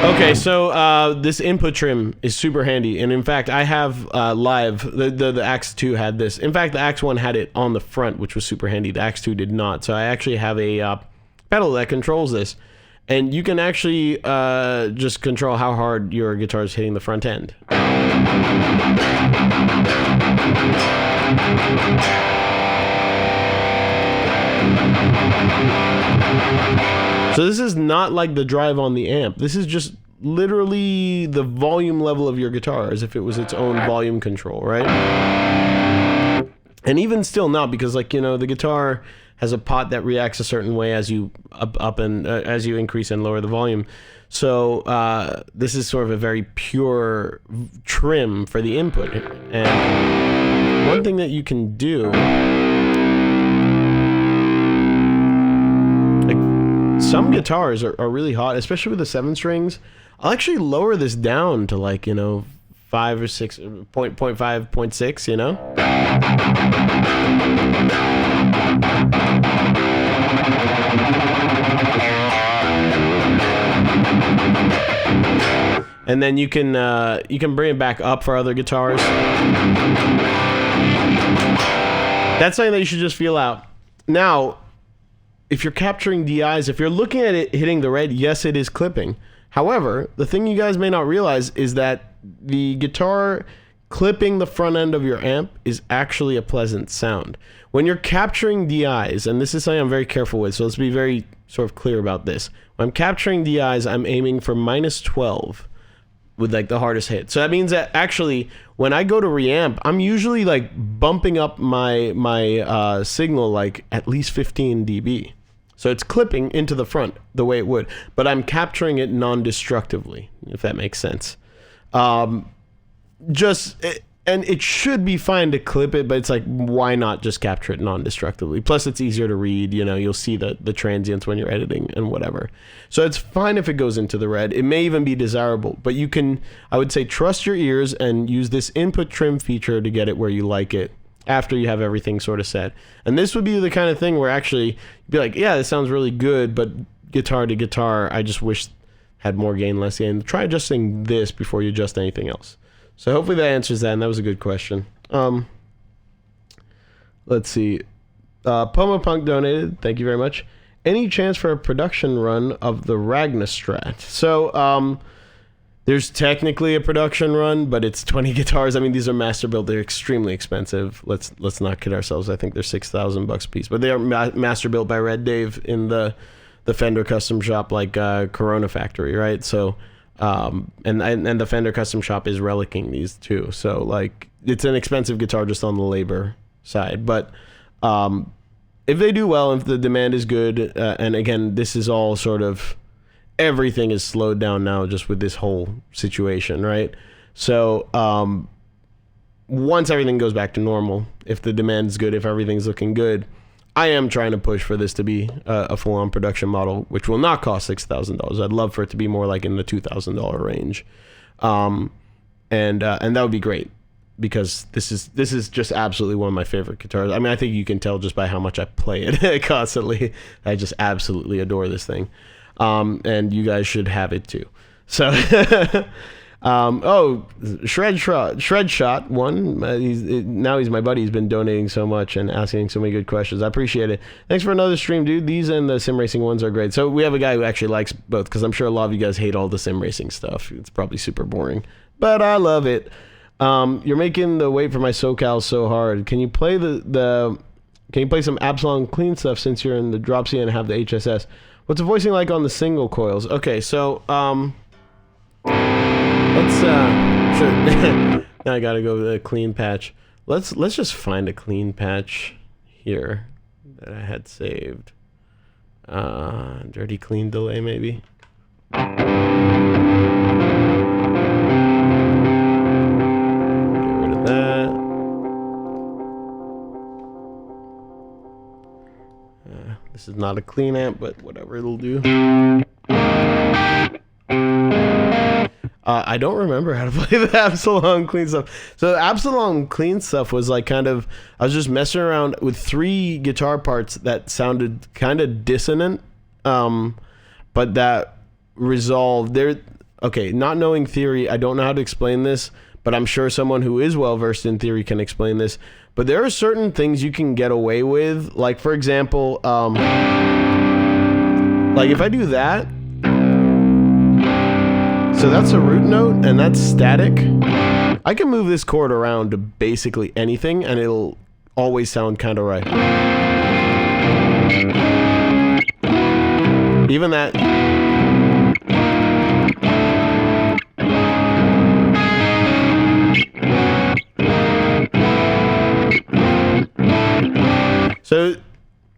Okay, so this input trim is super handy, and in fact, I have live, the Axe 2 had this. In fact, the Axe 1 had it on the front, which was super handy. The Axe 2 did not, so I actually have a pedal that controls this, and you can actually just control how hard your guitar is hitting the front end. So this is not like the drive on the amp. This is just literally the volume level of your guitar, as if it was its own volume control, right? And even still now, because like, you know, the guitar has a pot that reacts a certain way as you as you increase and lower the volume. So this is sort of a very pure trim for the input. And one thing that you can do, some guitars are really hot, especially with the 7 strings. I'll actually lower this down to like, you know, 5 or 6, 0.5, 0.6, you know? And then you can bring it back up for other guitars. That's something that you should just feel out. Now, if you're capturing DIs, if you're looking at it hitting the red, yes, it is clipping. However, the thing you guys may not realize is that the guitar clipping the front end of your amp is actually a pleasant sound. When you're capturing DIs, and this is something I'm very careful with, so let's be very sort of clear about this. When I'm capturing DIs, I'm aiming for -12 with like the hardest hit. So that means that actually when I go to reamp, I'm usually like bumping up my signal like at least 15 dB. So it's clipping into the front the way it would, but I'm capturing it non-destructively, if that makes sense. And it should be fine to clip it, but it's like, why not just capture it non-destructively? Plus, it's easier to read, you know, you'll see the transients when you're editing and whatever. So it's fine if it goes into the red. It may even be desirable, but you can, I would say, trust your ears and use this input trim feature to get it where you like it after you have everything sort of set. And this would be the kind of thing where actually you'd be like, yeah, this sounds really good, but guitar to guitar, I just wish had more gain, less gain. Try adjusting this before you adjust anything else. So hopefully that answers that, and that was a good question. Let's see. Pomopunk donated. Thank you very much. Any chance for a production run of the Raganarok? So there's technically a production run, but it's 20 guitars. I mean, these are master built. They're extremely expensive. Let's not kid ourselves. I think they're $6,000 a piece, but they are master built by Red Dave in the Fender custom shop, like Corona Factory, right? So. And the Fender custom shop is relicking these too, so like it's an expensive guitar just on the labor side, but if they do well, if the demand is good, and again, this is all sort of, everything is slowed down now just with this whole situation, right? So once everything goes back to normal, if the demand's good, if everything's looking good, I am trying to push for this to be a full-on production model, which will not cost $6,000. I'd love for it to be more like in the $2,000 range, and that would be great, because this is just absolutely one of my favorite guitars. I mean, I think you can tell just by how much I play it constantly. I just absolutely adore this thing, and you guys should have it too. So Oh, Shred Shot one. Now he's my buddy. He's been donating so much and asking so many good questions. I appreciate it. Thanks for another stream, dude. These and the sim racing ones are great. So we have a guy who actually likes both, because I'm sure a lot of you guys hate all the sim racing stuff. It's probably super boring, but I love it. You're making the wait for my SoCal so hard. Can you play Can you play some Absalom clean stuff since you're in the drop C and have the HSS? What's the voicing like on the single coils? Okay, so let's sure. Now I gotta go with a clean patch. Let's just find a clean patch here that I had saved. Dirty clean delay maybe. Get rid of that. This is not a clean amp, but whatever, it'll do. I don't remember how to play the Absalom clean stuff. So the Absalom clean stuff was like I was just messing around with 3 guitar parts that sounded kind of dissonant, but that resolved there. Okay, not knowing theory, I don't know how to explain this, but I'm sure someone who is well versed in theory can explain this. But there are certain things you can get away with, like for example, like if I do that. So that's a root note, and that's static. I can move this chord around to basically anything, and it'll always sound kind of right. Even that. So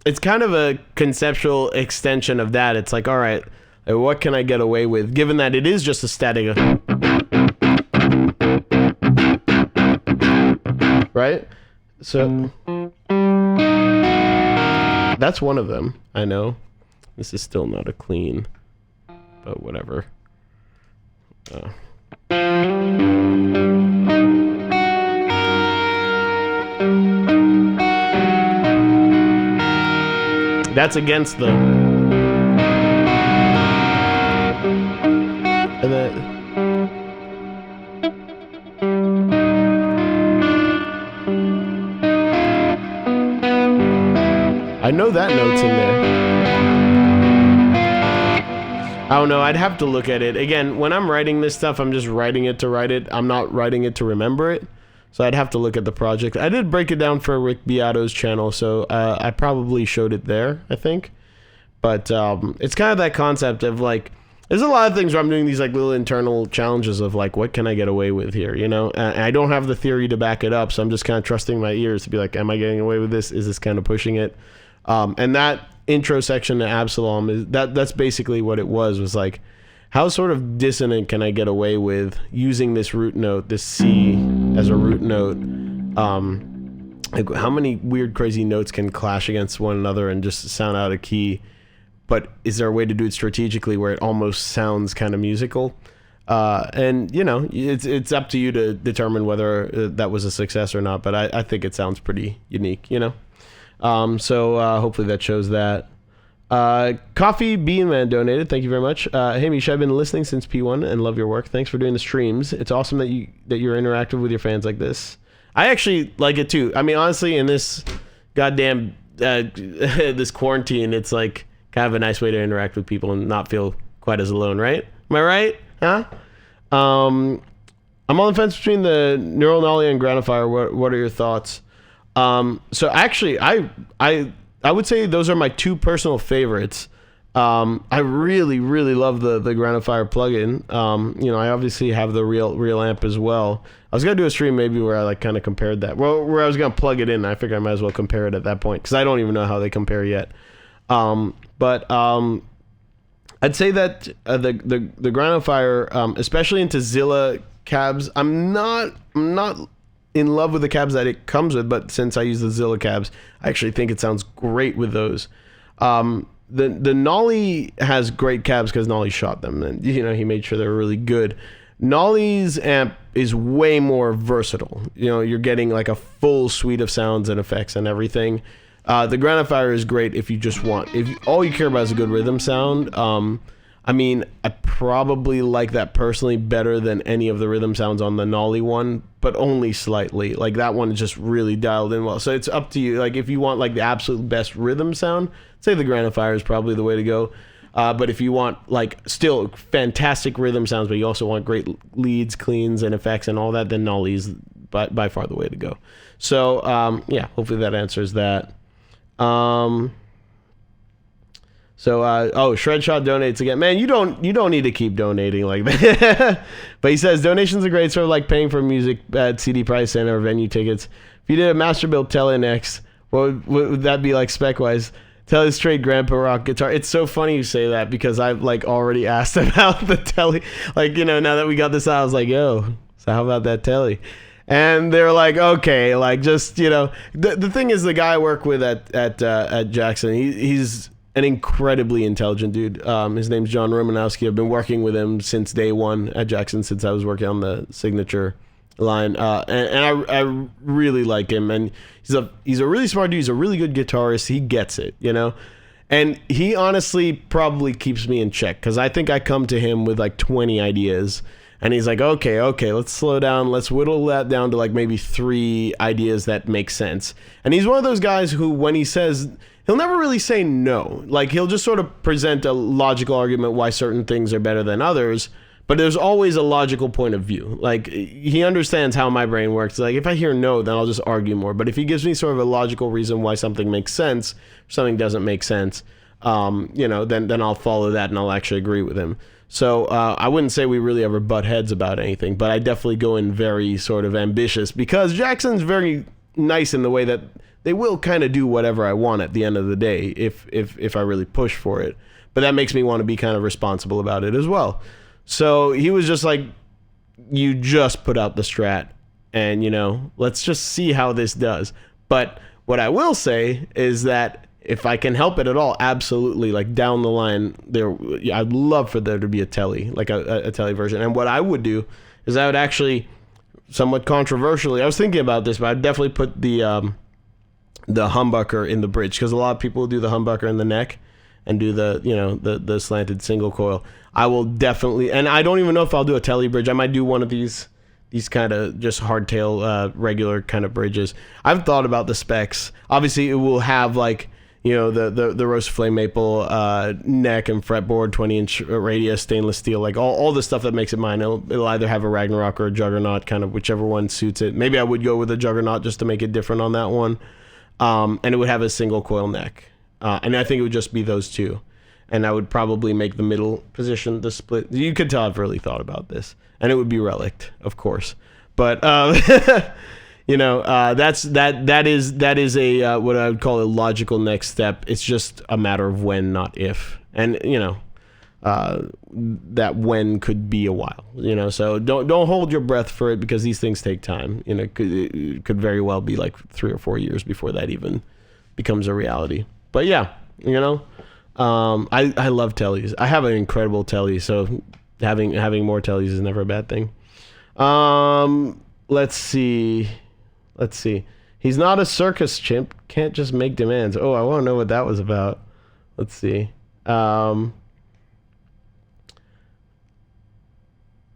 it's kind of a conceptual extension of that. It's like, all right, what can I get away with, given that it is just a static, right? So that's one of them. I know this is still not a clean, but whatever. That's against the. And then I know that note's in there. I don't know, I'd have to look at it. Again, when I'm writing this stuff, I'm just writing it to write it. I'm not writing it to remember it. So I'd have to look at the project. I did break it down for Rick Beato's channel, so I probably showed it there, I think. But it's kind of that concept of like, there's a lot of things where I'm doing these like little internal challenges of like, what can I get away with here, you know? And I don't have the theory to back it up, so I'm just kind of trusting my ears to be like, am I getting away with this? Is this kind of pushing it? And that intro section to Absalom, that's basically what it was like, how sort of dissonant can I get away with using this root note, this C as a root note? Like how many weird, crazy notes can clash against one another and just sound out of key? But is there a way to do it strategically where it almost sounds kind of musical? And you know, it's up to you to determine whether that was a success or not. But I think it sounds pretty unique, you know. So hopefully that shows that. Coffee Bean Man donated. Thank you very much. Hey Misha, I've been listening since P1 and love your work. Thanks for doing the streams. It's awesome that you're interactive with your fans like this. I actually like it too. I mean, honestly, in this goddamn this quarantine, it's like kind of a nice way to interact with people and not feel quite as alone, right? Am I right? Huh? I'm on the fence between the Neural Nolly and Granophyre. What are your thoughts? So actually, I would say those are my 2 personal favorites. I really, really love the Granophyre plugin. You know, I obviously have the real amp as well. I was gonna do a stream maybe where I like kind of compared that. Well, where I was gonna plug it in. I figured I might as well compare it at that point because I don't even know how they compare yet. But I'd say that the Granophyre, especially into Zilla cabs, I'm not in love with the cabs that it comes with, but since I use the Zilla cabs, I actually think it sounds great with those. The Nolly has great cabs because Nolly shot them, and you know he made sure they were really good. Nolly's amp is way more versatile. You know, you're getting like a full suite of sounds and effects and everything. The Granophyre is great if you just want, if all you care about is a good rhythm sound. I'm I mean, I probably like that personally better than any of the rhythm sounds on the Nolly one, but only slightly. Like that one is just really dialed in well. So it's up to you. Like if you want like the absolute best rhythm sound, say the Granophyre is probably the way to go. But if you want like still fantastic rhythm sounds, but you also want great leads, cleans, and effects and all that, then Nolly's by far the way to go. So yeah, hopefully that answers that. Shredshot donates again. Man, you don't need to keep donating like that. But he says donations are great, sort of like paying for music at CD price center or venue tickets. If you did a master build Tele next, what would that be like spec wise? Tele straight Raganarok guitar. It's so funny you say that because I've like already asked about the Tele. Like, you know, now that we got this out, I was like, yo, so how about that Tele? And they're like, okay, like just, you know, the thing is the guy I work with at Jackson, he's an incredibly intelligent dude. His name's John Romanowski. I've been working with him since day one at Jackson, since I was working on the signature line. And I really like him. And he's a really smart dude. He's a really good guitarist. He gets it, you know? And he honestly probably keeps me in check because I think I come to him with like 20 ideas. And he's like, okay, let's slow down. Let's whittle that down to like maybe 3 ideas that make sense. And he's one of those guys who, when he says, he'll never really say no. Like, he'll just sort of present a logical argument why certain things are better than others. But there's always a logical point of view. Like, he understands how my brain works. Like, if I hear no, then I'll just argue more. But if he gives me sort of a logical reason why something makes sense, or something doesn't make sense, you know, then I'll follow that and I'll actually agree with him. So I wouldn't say we really ever butt heads about anything, but I definitely go in very sort of ambitious because Jackson's very nice in the way that they will kind of do whatever I want at the end of the day if I really push for it. But that makes me want to be kind of responsible about it as well. So he was just like, you just put out the Strat and, you know, let's just see how this does. But what I will say is that if I can help it at all, absolutely, like down the line, I'd love for there to be a Tele, like a Tele version. And what I would do is I would actually, somewhat controversially, I was thinking about this, but I'd definitely put the humbucker in the bridge because a lot of people do the humbucker in the neck and do the, you know, the slanted single coil. I will definitely, and I don't even know if I'll do a Tele bridge. I might do one of these kind of just hardtail, regular kind of bridges. I've thought about the specs. Obviously, it will have like, you know, the roast flame maple neck and fretboard, 20-inch radius, stainless steel, like all the stuff that makes it mine. It'll either have a Ragnarok or a Juggernaut, kind of whichever one suits it. Maybe I would go with a Juggernaut just to make it different on that one. And it would have a single coil neck. And I think it would just be those two. And I would probably make the middle position the split. You could tell I've really thought about this. And it would be relict, of course. But you know, that is a what I would call a logical next step. It's just a matter of when, not if. And you know, that when could be a while. You know, so don't hold your breath for it because these things take time. You know, it could very well be like 3 or 4 years before that even becomes a reality. But yeah, you know, I love Teles. I have an incredible Tele, so having more Teles is never a bad thing. Let's see. He's not a circus chimp. Can't just make demands. Oh, I want to know what that was about. Let's see.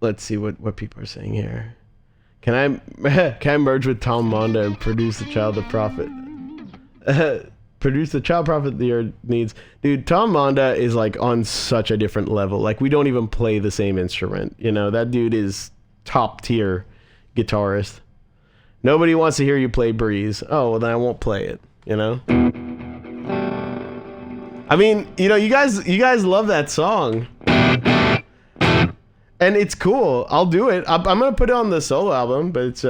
Let's see what people are saying here. Can I merge with Tom Monda and produce the Child of Prophet? Produce the Child Prophet the Earth needs. Dude, Tom Monda is like on such a different level. Like we don't even play the same instrument. You know, that dude is top tier guitarist. Nobody wants to hear you play Breeze. Oh, well then I won't play it, you know? I mean, you know, you guys love that song. And it's cool. I'll do it. I'm going to put it on the solo album, but it's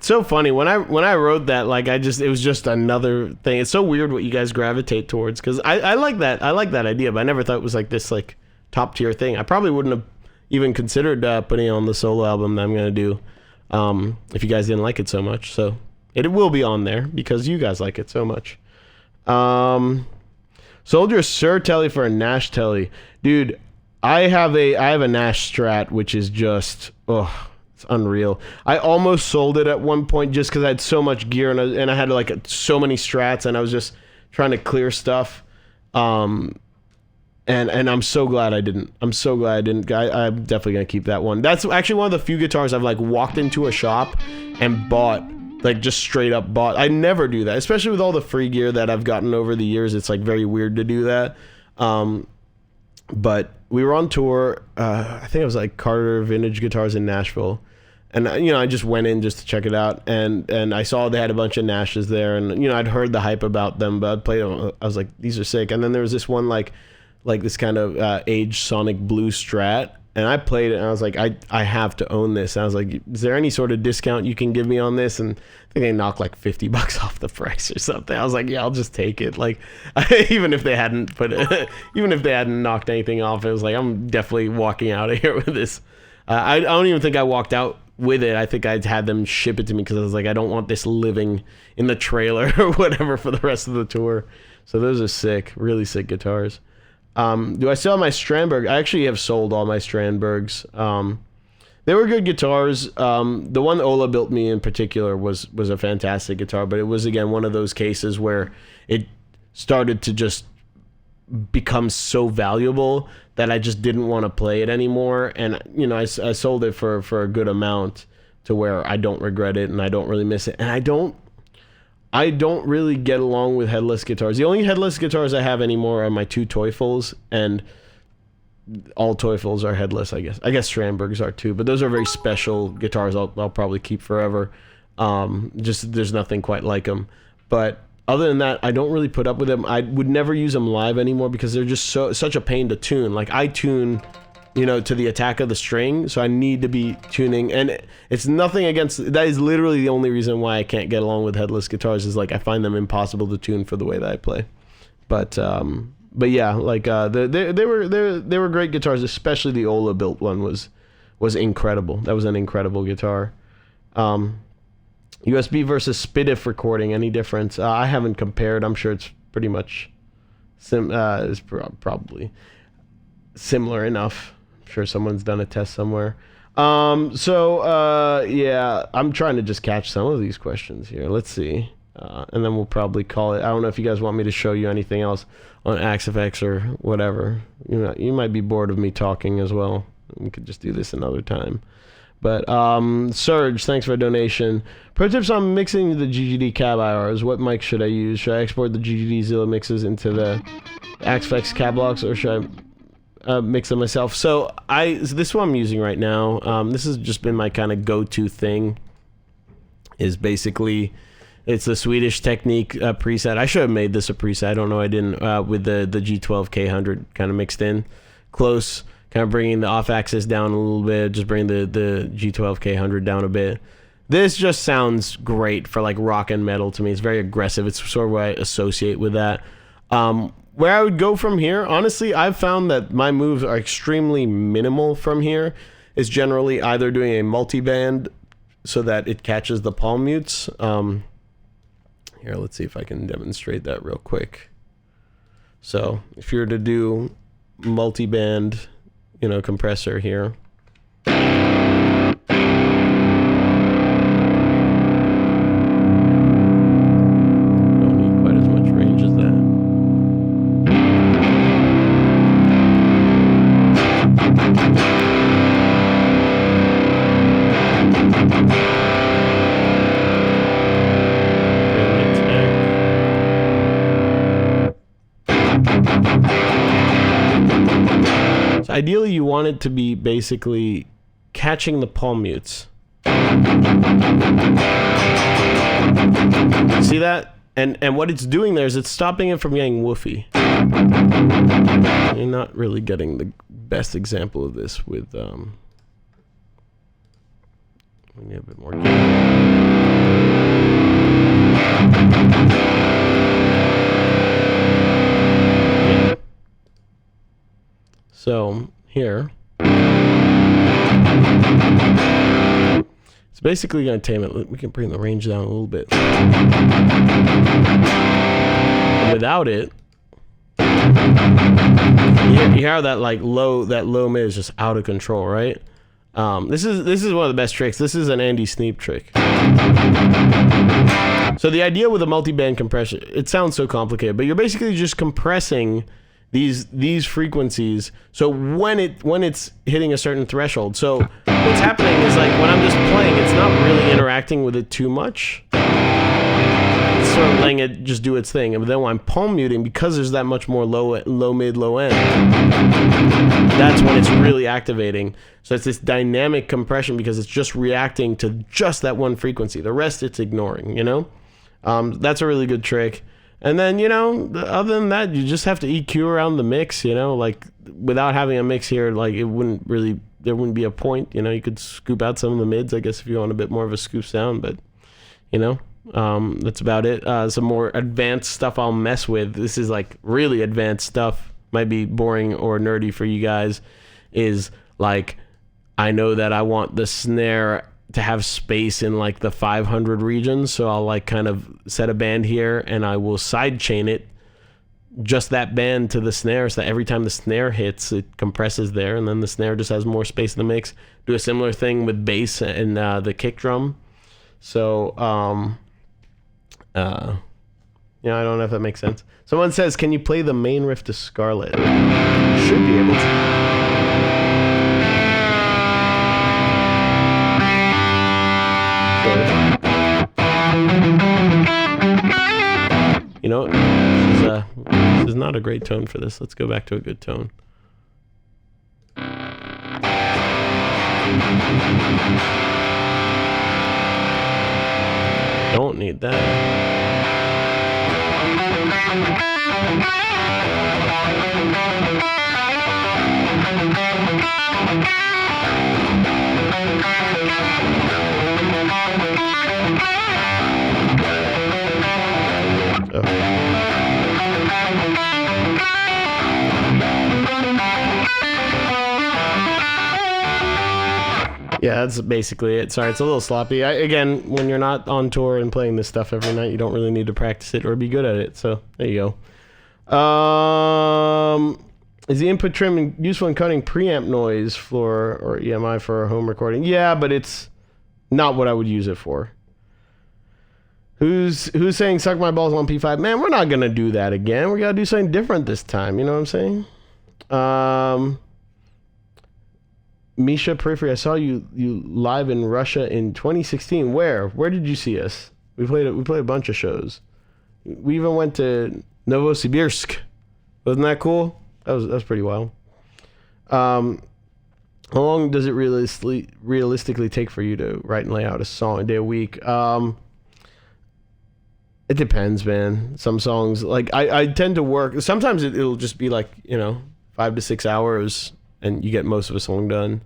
so funny when I wrote that, like it was just another thing. It's so weird what you guys gravitate towards because I like that idea, but I never thought it was like this like top tier thing. I probably wouldn't have even considered putting it on the solo album that I'm gonna do if you guys didn't like it so much. So it will be on there because you guys like it so much. Sold your Sir Telly for a Nash Telly, dude. I have a Nash Strat, which is just, it's unreal. I almost sold it at one point just because I had so much gear and I had like so many Strats and I was just trying to clear stuff. And I'm so glad I didn't. I'm definitely gonna keep that one. That's actually one of the few guitars I've like walked into a shop and bought, like just straight up bought. I never do that, especially with all the free gear that I've gotten over the years. It's like very weird to do that. But we were on tour. I think it was like Carter Vintage Guitars in Nashville, and I just went in just to check it out, and I saw they had a bunch of Nashes there, and I'd heard the hype about them, but I played them. I was like, these are sick. And then there was this one like this kind of aged Sonic Blue Strat, and I played it and I was like, I have to own this. And I was like, is there any sort of discount you can give me on this? And I think they knocked like $50 off the price or something. I was like, yeah, I'll just take it. Like, even if they hadn't knocked anything off, it was like, I'm definitely walking out of here with this. I don't even think I walked out with it. I think I'd had them ship it to me because I was like, I don't want this living in the trailer or whatever for the rest of the tour. So those are sick, really sick guitars. Do I still have my Strandberg? I actually have sold all my Strandbergs. They were good guitars. The one Ola built me in particular was a fantastic guitar, but it was, again, one of those cases where it started to just become so valuable that I just didn't want to play it anymore. And, I sold it for a good amount to where I don't regret it and I don't really miss it. And I don't really get along with headless guitars. The only headless guitars I have anymore are my two Teufels, and all Teufels are headless, I guess. I guess Strandbergs are too, but those are very special guitars I'll probably keep forever. Just there's nothing quite like them. But other than that, I don't really put up with them. I would never use them live anymore because they're just such a pain to tune. Like, I tune to the attack of the string, so I need to be tuning, and it's nothing against, that is literally the only reason why I can't get along with headless guitars, is like I find them impossible to tune for the way that I play. But yeah, like they were great guitars, especially the Ola built one was incredible. That was an incredible guitar. USB versus SPDIF recording, any difference? I haven't compared. I'm sure it's pretty much it's probably similar enough. Sure someone's done a test somewhere. Yeah, I'm trying to just catch some of these questions here. Let's see. And then we'll probably call it. I don't know if you guys want me to show you anything else on Axefx or whatever. You might be bored of me talking as well. We could just do this another time. But Serge, thanks for a donation. Pro tips on mixing the GGD cab IRs. What mic should I use? Should I export the GGD Zilla mixes into the Axefx cab blocks, or should I mix them myself? So this one I'm using right now, this has just been my kind of go-to thing, is basically it's the Swedish Technique preset. I should have made this a preset. I don't know, I didn't, with the G12K100 kind of mixed in close, kind of bringing the off axis down a little bit, just bring the G12K100 down a bit. This just sounds great for like rock and metal to me. It's very aggressive. It's sort of what I associate with that. Where I would go from here, honestly, I've found that my moves are extremely minimal from here. Is generally either doing a multi-band so that it catches the palm mutes. Here, let's see if I can demonstrate that real quick. So if you were to do multi-band, compressor here. Ideally, you want it to be basically catching the palm mutes. See that? And what it's doing there is it's stopping it from getting woofy. You're not really getting the best example of this with we need a bit more gain. So here, it's basically going to tame it. We can bring the range down a little bit. And without it, You hear how that like low mid is just out of control, right? This is one of the best tricks. This is an Andy Sneap trick. So the idea with a multi-band compression, it sounds so complicated, but you're basically just compressing these frequencies. So when it's hitting a certain threshold. So what's happening is like when I'm just playing, it's not really interacting with it too much. It's sort of letting it just do its thing. And then when I'm palm muting, because there's that much more low mid, low end, that's when it's really activating. So it's this dynamic compression because it's just reacting to just that one frequency. The rest it's ignoring, you know? That's a really good trick. And then, you know, other than that, you just have to EQ around the mix, you know? Like, without having a mix here, like, there wouldn't be a point, you know? You could scoop out some of the mids, I guess, if you want a bit more of a scoop sound, but, you know, that's about it. Some more advanced stuff I'll mess with. This is, like, really advanced stuff. Might be boring or nerdy for you guys. Is, like, I know that I want the snare to have space in like the 500 region, so I'll like kind of set a band here and I will sidechain it, just that band to the snare, so that every time the snare hits it compresses there, and then the snare just has more space in the mix. Do a similar thing with bass and the kick drum. So yeah, I don't know if that makes sense. Someone says, can you play the main riff to Scarlet? Should be able to. You know, this is not a great tone for this. Let's go back to a good tone. Don't need that. Yeah, that's basically it. Sorry, it's a little sloppy. Again, when you're not on tour and playing this stuff every night, you don't really need to practice it or be good at it. So there you go. Is the input trim useful in cutting preamp noise floor or EMI for a home recording? Yeah, but it's not what I would use it for. Who's saying suck my balls on P5? Man, we're not gonna do that again. We gotta do something different this time. You know what I'm saying? Misha Periphery, I saw you live in Russia in 2016. Where did you see us? We played a bunch of shows. We even went to Novosibirsk. Wasn't that cool? That was pretty wild. How long does it realistically take for you to write and lay out a song, a day a week? It depends, man. Some songs, like I tend to work. Sometimes it'll just be like, 5 to 6 hours. And you get most of a song done,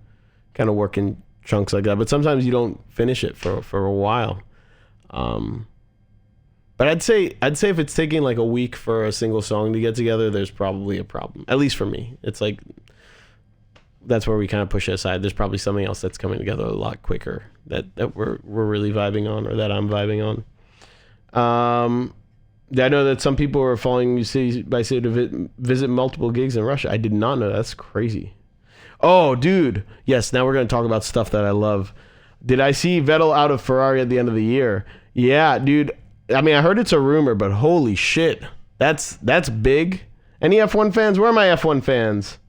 kind of work in chunks like that. But sometimes you don't finish it for a while. But I'd say if it's taking like a week for a single song to get together, there's probably a problem. At least for me, it's like that's where we kind of push it aside. There's probably something else that's coming together a lot quicker that we're really vibing on, or that I'm vibing on. I know that some people are following you city by city to visit multiple gigs in Russia. I did not know. That's crazy. Oh, dude. Yes, now we're going to talk about stuff that I love. Did I see Vettel out of Ferrari at the end of the year? Yeah, dude. I mean, I heard it's a rumor, but holy shit. That's big. Any F1 fans? Where are my F1 fans?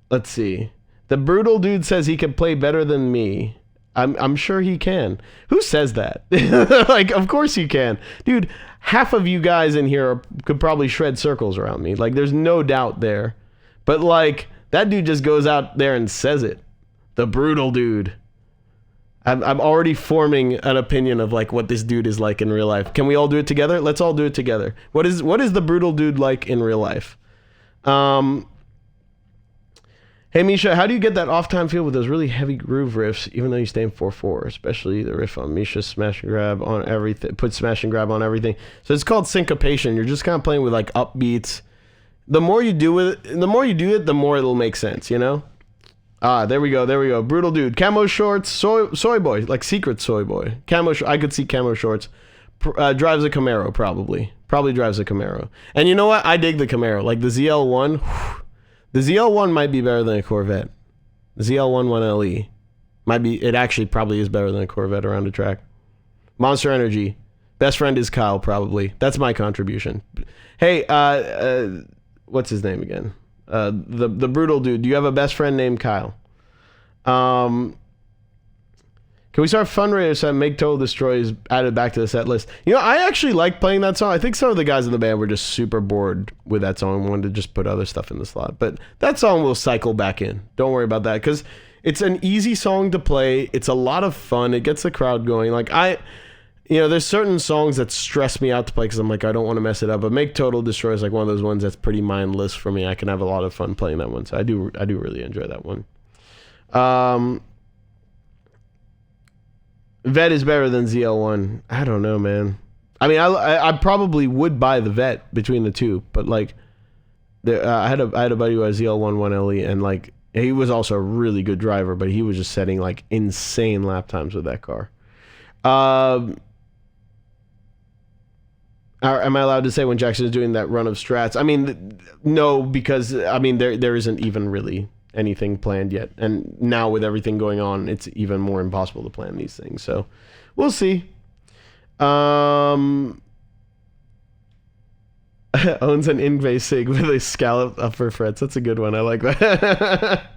Let's see. The Brutal Dude says he can play better than me. I'm sure he can. Who says that? Like, of course he can. Dude, half of you guys in here could probably shred circles around me. Like, there's no doubt there. But, like, that dude just goes out there and says it. The Brutal Dude. I'm already forming an opinion of, like, what this dude is like in real life. Can we all do it together? Let's all do it together. What is the Brutal Dude like in real life? Hey, Misha, how do you get that off-time feel with those really heavy groove riffs, even though you stay in 4/4, especially the riff on Misha's smash and grab on everything, put smash and grab on everything. So it's called syncopation. You're just kind of playing with like upbeats. The more you do it, the more it'll make sense, you know? There we go. Brutal Dude. Camo shorts, soy boy, like secret soy boy. I could see camo shorts. drives a Camaro, probably drives a Camaro. And you know what? I dig the Camaro. Like the ZL1, the ZL1 might be better than a Corvette. The ZL1 1LE might be. It actually probably is better than a Corvette around a track. Monster Energy, best friend is Kyle. Probably that's my contribution. Hey, what's his name again? The brutal dude. Do you have a best friend named Kyle? Can we start fundraisers and make Total Destroys added back to the set list? You know, I actually like playing that song. I think some of the guys in the band were just super bored with that song and wanted to just put other stuff in the slot. But that song will cycle back in. Don't worry about that, because it's an easy song to play. It's a lot of fun. It gets the crowd going. Like there's certain songs that stress me out to play because I'm like, I don't want to mess it up. But Make Total Destroy is like one of those ones that's pretty mindless for me. I can have a lot of fun playing that one. So I do really enjoy that one. Vet is better than ZL1. I don't know, man. I mean, I probably would buy the Vet between the two, but like, I had a buddy who had ZL1 1LE, and like, he was also a really good driver, but he was just setting like insane lap times with that car. Am I allowed to say when Jackson is doing that run of strats? I mean, no, because I mean there isn't even really anything planned yet, and now with everything going on, it's even more impossible to plan these things, so we'll see. Owns an in-bass sig with a scalloped upper frets. That's a good one. I like that.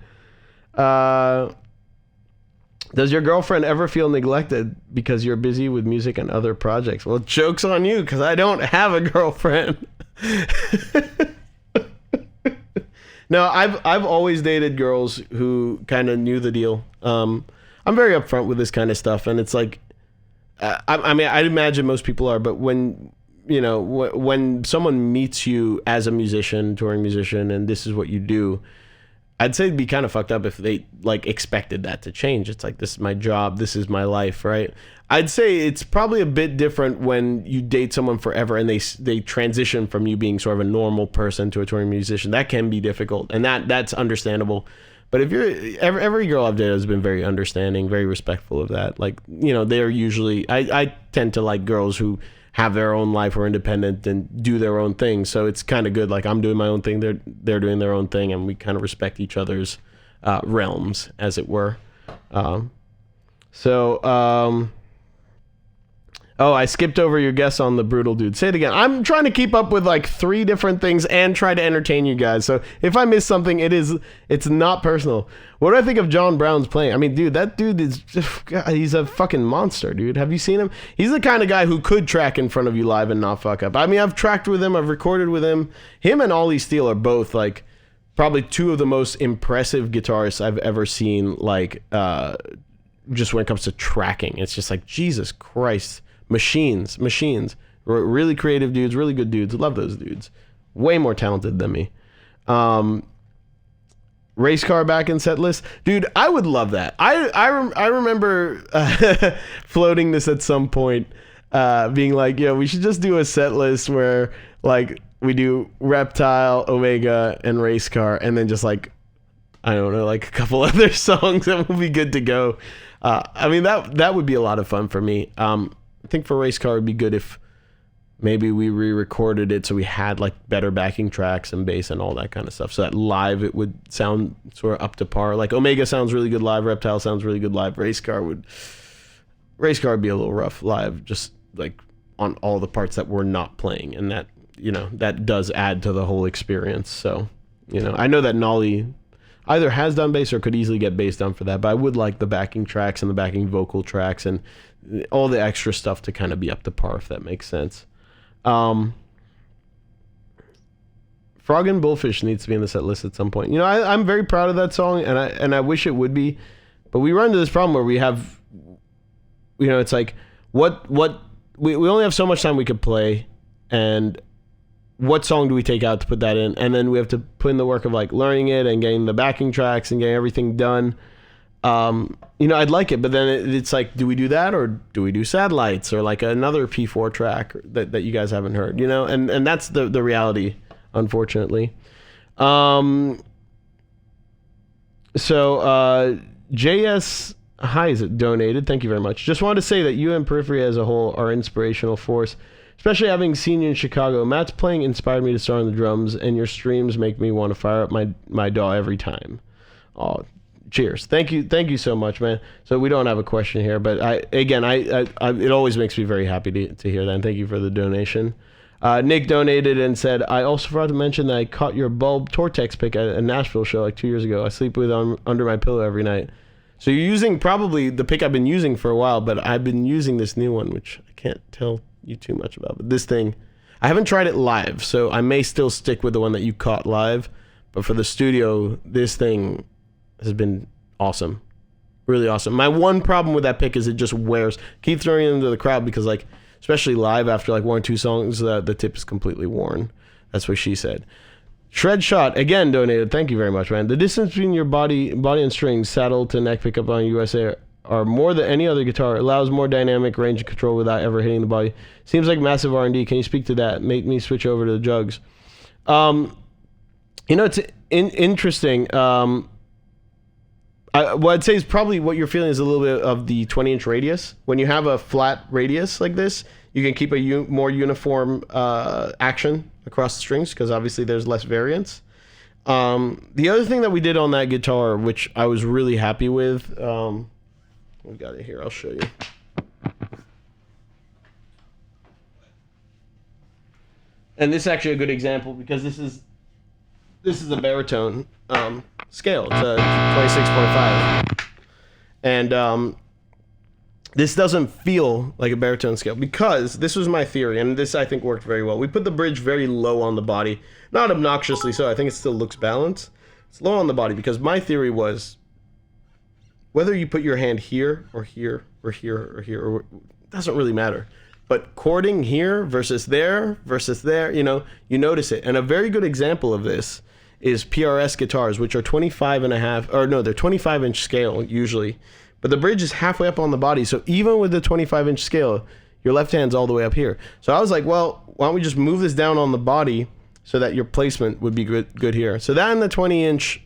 Does your girlfriend ever feel neglected because you're busy with music and other projects? Well, joke's on you, because I don't have a girlfriend. No, I've always dated girls who kind of knew the deal. I'm very upfront with this kind of stuff, and it's like, I mean, I'd imagine most people are, but when someone meets you as a musician, touring musician, and this is what you do, I'd say it'd be kind of fucked up if they like expected that to change. It's like, this is my job, this is my life, right? I'd say it's probably a bit different when you date someone forever and they transition from you being sort of a normal person to a touring musician. That can be difficult, and that's understandable. But if you're every girl I've dated has been very understanding, very respectful of that. Like, they're usually, I tend to like girls who have their own life or independent and do their own thing. So it's kind of good. Like, I'm doing my own thing, they're doing their own thing, and we kind of respect each other's realms, as it were. Oh, I skipped over your guess on the brutal dude. Say it again. I'm trying to keep up with like 3 different things and try to entertain you guys. So if I miss something, it's not personal. What do I think of John Brown's playing? I mean, dude, that dude is he's a fucking monster, dude. Have you seen him? He's the kind of guy who could track in front of you live and not fuck up. I mean, I've tracked with him, I've recorded with him. Him and Ollie Steele are both like probably 2 of the most impressive guitarists I've ever seen, like just when it comes to tracking. It's just like, Jesus Christ. Machines, really creative dudes, really good dudes. Love those dudes. Way more talented than me. Race car back in set list, dude. I would love that. I remember floating this at some point, being like, yo, we should just do a set list where like we do Reptile, Omega, and Race car, and then just like, I don't know, like a couple other songs, and we'll be good to go. I mean, that would be a lot of fun for me. I think for Race car, it'd be good if maybe we re-recorded it so we had like better backing tracks and bass and all that kind of stuff, so that live it would sound sort of up to par. Like Omega sounds really good live, Reptile sounds really good live. Race car would be a little rough live, just like on all the parts that we're not playing, and that, that does add to the whole experience. So, I know that Nolly either has done bass or could easily get bass done for that, but I would like the backing tracks and the backing vocal tracks and all the extra stuff to kind of be up to par, if that makes sense. Frog and Bullfish needs to be in the set list at some point. I'm very proud of that song, and I wish it would be, but we run into this problem where we have, it's like, we only have so much time we could play, and what song do we take out to put that in? And then we have to put in the work of like learning it and getting the backing tracks and getting everything done. I'd like it, but then it's like, do we do that, or do we do Satellites, or like another P4 track that you guys haven't heard, and that's the reality, unfortunately. So JS Highs donated. Thank you very much. Just wanted to say that you and Periphery as a whole are an inspirational force, especially having seen you in Chicago. Matt's playing inspired me to start on the drums, and your streams make me want to fire up my DAW every time. Oh, cheers. Thank you so much, man. So we don't have a question here, but it always makes me very happy to hear that, and thank you for the donation. Nick donated and said, I also forgot to mention that I caught your bulb Tortex pick at a Nashville show like 2 years ago. I sleep with it under my pillow every night. So you're using probably the pick I've been using for a while, but I've been using this new one, which I can't tell you too much about. But this thing, I haven't tried it live, so I may still stick with the one that you caught live. But for the studio, this thing has been awesome. Really awesome. My one problem with that pick is it just wears. Keep throwing it into the crowd because, like, especially live after like 1 or 2 songs, the tip is completely worn. That's what she said. Shred Shot again donated. Thank you very much, man. The distance between your body and strings, saddle to neck pickup on USA are more than any other guitar. It allows more dynamic range of control without ever hitting the body. Seems like massive R&D. Can you speak to that? Make me switch over to the jugs. It's interesting. What I'd say is probably what you're feeling is a little bit of the 20-inch radius. When you have a flat radius like this, you can keep a more uniform action across the strings because obviously there's less variance. The other thing that we did on that guitar, which I was really happy with, we got it here, I'll show you. And this is actually a good example because this is a baritone scale. It's a 26.5. And this doesn't feel like a baritone scale because this was my theory, and this I think worked very well. We put the bridge very low on the body, not obnoxiously so. I think it still looks balanced. It's low on the body because my theory was whether you put your hand here or here or here or here, or, it doesn't really matter. But chording here versus there, you notice it. And a very good example of this is PRS guitars, which are 25-inch scale usually. But the bridge is halfway up on the body, so even with the 25-inch scale, your left hand's all the way up here. So I was like, well, why don't we just move this down on the body so that your placement would be good here. So that and the 20-inch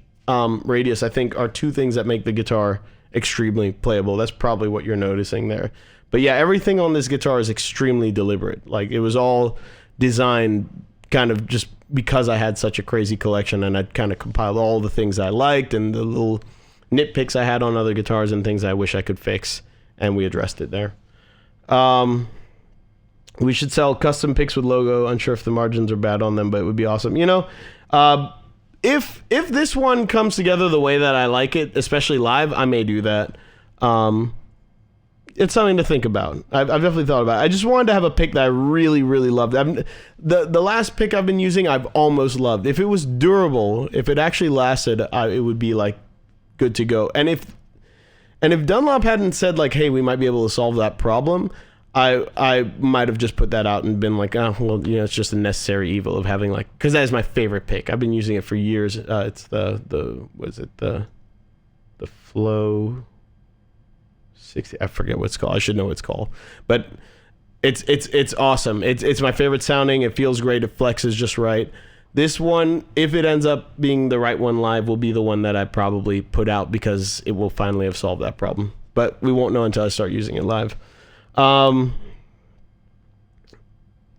radius, I think, are two things that make the guitar extremely playable. That's probably what you're noticing there. But yeah, everything on this guitar is extremely deliberate. Like, it was all designed kind of just because I had such a crazy collection, and I'd kind of compiled all the things I liked and the little nitpicks I had on other guitars and things I wish I could fix, and we addressed it there. We should sell custom picks with logo. Unsure if the margins are bad on them, but it would be awesome. If this one comes together the way that I like it, especially live, I may do that. It's something to think about. I've definitely thought about it. I just wanted to have a pick that I really, really loved. The last pick I've been using, I've almost loved. If it was durable, if it actually lasted, it would be like good to go. And if Dunlop hadn't said like, hey, we might be able to solve that problem, I might have just put that out and been like, oh, well, it's just a necessary evil of having like, because that is my favorite pick. I've been using it for years. It's the Flow 60. I forget what it's called. I should know what it's called, but it's awesome. It's my favorite sounding. It feels great. It flexes just right. This one, if it ends up being the right one live, will be the one that I probably put out because it will finally have solved that problem. But we won't know until I start using it live.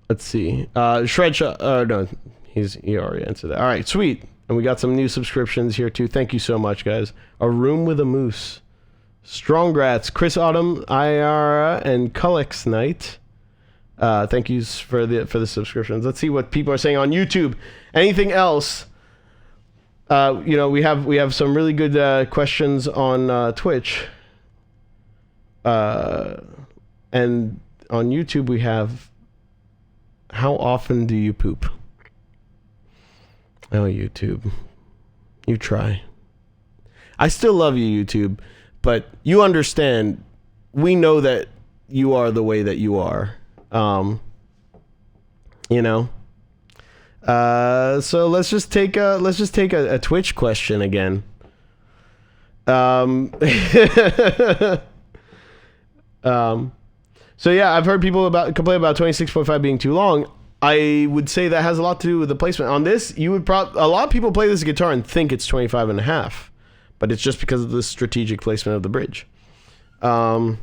Let's see. Shred Shot. No, he already answered that. All right, sweet. And we got some new subscriptions here too. Thank you so much, guys. A Room with a Moose, Strongrats, Chris Autumn, Iara, and Cullix Knight. Thank you for the subscriptions. Let's see what people are saying on YouTube. Anything else? We have some really good questions on Twitch. And on YouTube we have, how often do you poop? Oh, YouTube. You try. I still love you, YouTube, but you understand, we know that you are the way that you are. So let's just take a Twitch question again. So yeah, I've heard people complain about 26.5 being too long. I would say that has a lot to do with the placement on this. A lot of people play this guitar and think it's 25.5, but it's just because of the strategic placement of the bridge. A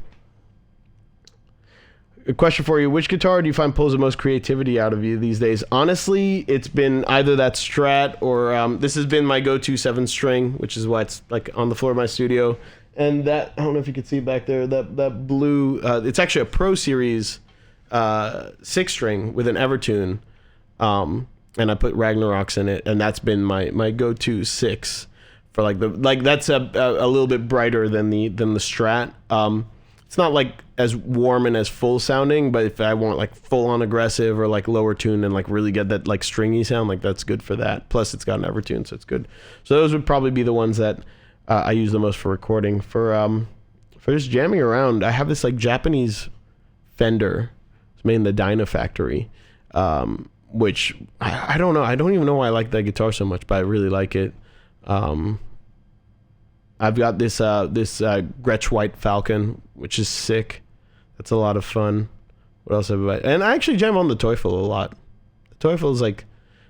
question for you: which guitar do you find pulls the most creativity out of you these days? Honestly, it's been either that Strat or this has been my go-to 7-string, which is why it's like on the floor of my studio. And that, I don't know if you can see back there, that blue, it's actually a Pro Series 6-string with an Evertune, and I put Ragnaroks in it, and that's been my go-to 6 for like that's a little bit brighter than the Strat. It's not like as warm and as full sounding, but if I want like full on aggressive or like lower tune and like really get that like stringy sound, like that's good for that. Plus it's got an Evertune, so it's good. So those would probably be the ones that I use the most for recording. For just jamming around, I have this like Japanese Fender. It's made in the Dyna factory, which I don't know. I don't even know why I like that guitar so much, but I really like it. I've got this Gretsch White Falcon, which is sick. That's a lot of fun. What else have I? And I actually jam on the Teufel a lot. The Teufel is like,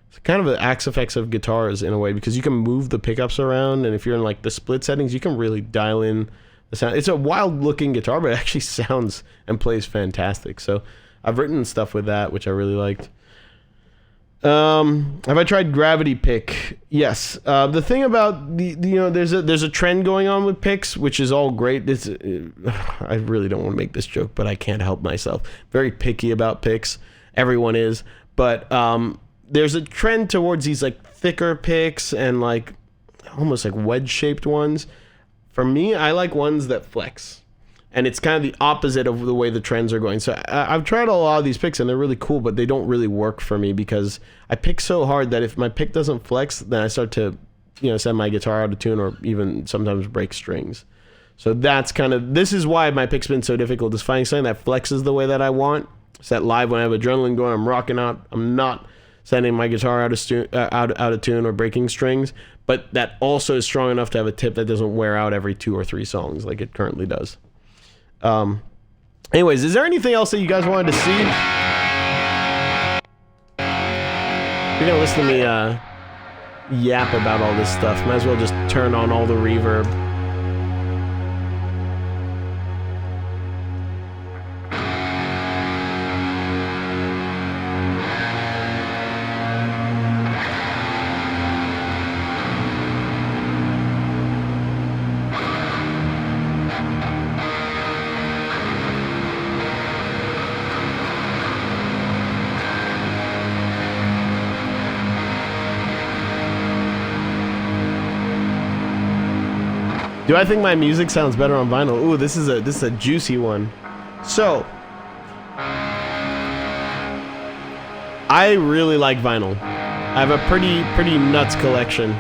it's kind of an Axefx of guitars in a way, because you can move the pickups around, and if you're in like the split settings, you can really dial in the sound. It's a wild looking guitar, but it actually sounds and plays fantastic. So I've written stuff with that, which I really liked. Have I tried gravity pick? Yes. The thing about there's a trend going on with picks, which is all great. I really don't want to make this joke, but I can't help myself. Very picky about picks. Everyone is, but there's a trend towards these like thicker picks and like almost like wedge shaped ones. For me, I like ones that flex. And it's kind of the opposite of the way the trends are going. So I've tried a lot of these picks, and they're really cool, but they don't really work for me because I pick so hard that if my pick doesn't flex, then I start to, send my guitar out of tune or even sometimes break strings. So this is why my pick's been so difficult, is finding something that flexes the way that I want. So that live, when I have adrenaline going, I'm rocking out. I'm not sending my guitar out of tune or breaking strings, but that also is strong enough to have a tip that doesn't wear out every 2 or 3 songs like it currently does. Anyways, is there anything else that you guys wanted to see? You're gonna listen to me yap about all this stuff. Might as well just turn on all the reverb. Do I think my music sounds better on vinyl? Ooh, this is a juicy one. So, I really like vinyl. I have a pretty nuts collection.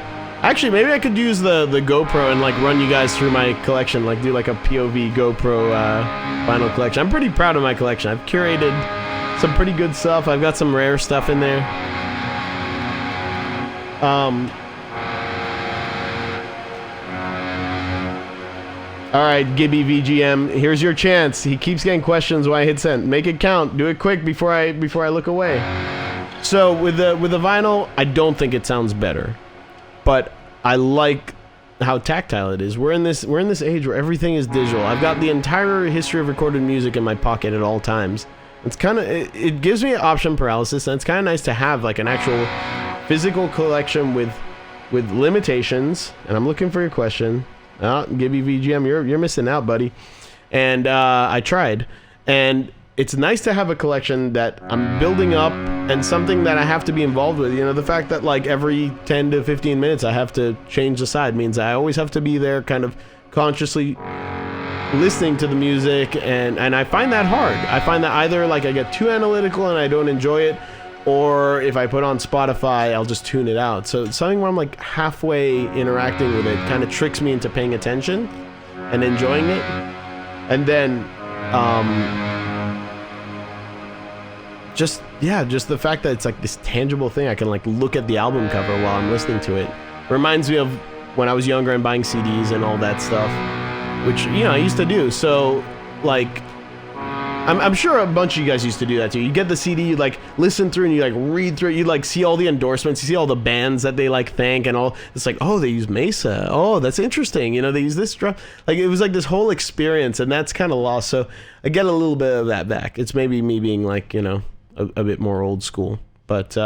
Actually, maybe I could use the GoPro and like run you guys through my collection, like do like a POV GoPro vinyl collection. I'm pretty proud of my collection. I've curated some pretty good stuff. I've got some rare stuff in there. All right, Gibby VGM, here's your chance. He keeps getting questions when I hit send. Make it count. Do it quick before I look away. So with the vinyl, I don't think it sounds better, but I like how tactile it is. We're in this age where everything is digital. I've got the entire history of recorded music in my pocket at all times. It gives me option paralysis, and it's kind of nice to have like an actual physical collection with limitations. And I'm looking for your question. Oh, Gibby VGM, you're missing out, buddy. And I tried, and it's nice to have a collection that I'm building up and something that I have to be involved with. The fact that like every 10 to 15 minutes I have to change the side means I always have to be there, kind of consciously listening to the music, and I find that hard. I find that either like I get too analytical and I don't enjoy it, or if I put on Spotify, I'll just tune it out. So it's something where I'm like halfway interacting with it kind of tricks me into paying attention and enjoying it. And then just the fact that it's like this tangible thing. I can like look at the album cover while I'm listening to it. Reminds me of when I was younger and buying CDs and all that stuff, which I used to do. So like I'm sure a bunch of you guys used to do that too. You get the CD, you like listen through and you like read through it, you like see all the endorsements, you see all the bands that they like thank and all. It's like, oh, they use Mesa. Oh, that's interesting. You know, they use this drum. Like it was like this whole experience, and that's kind of lost. So I get a little bit of that back. It's maybe me being like, you know, a bit more old school. But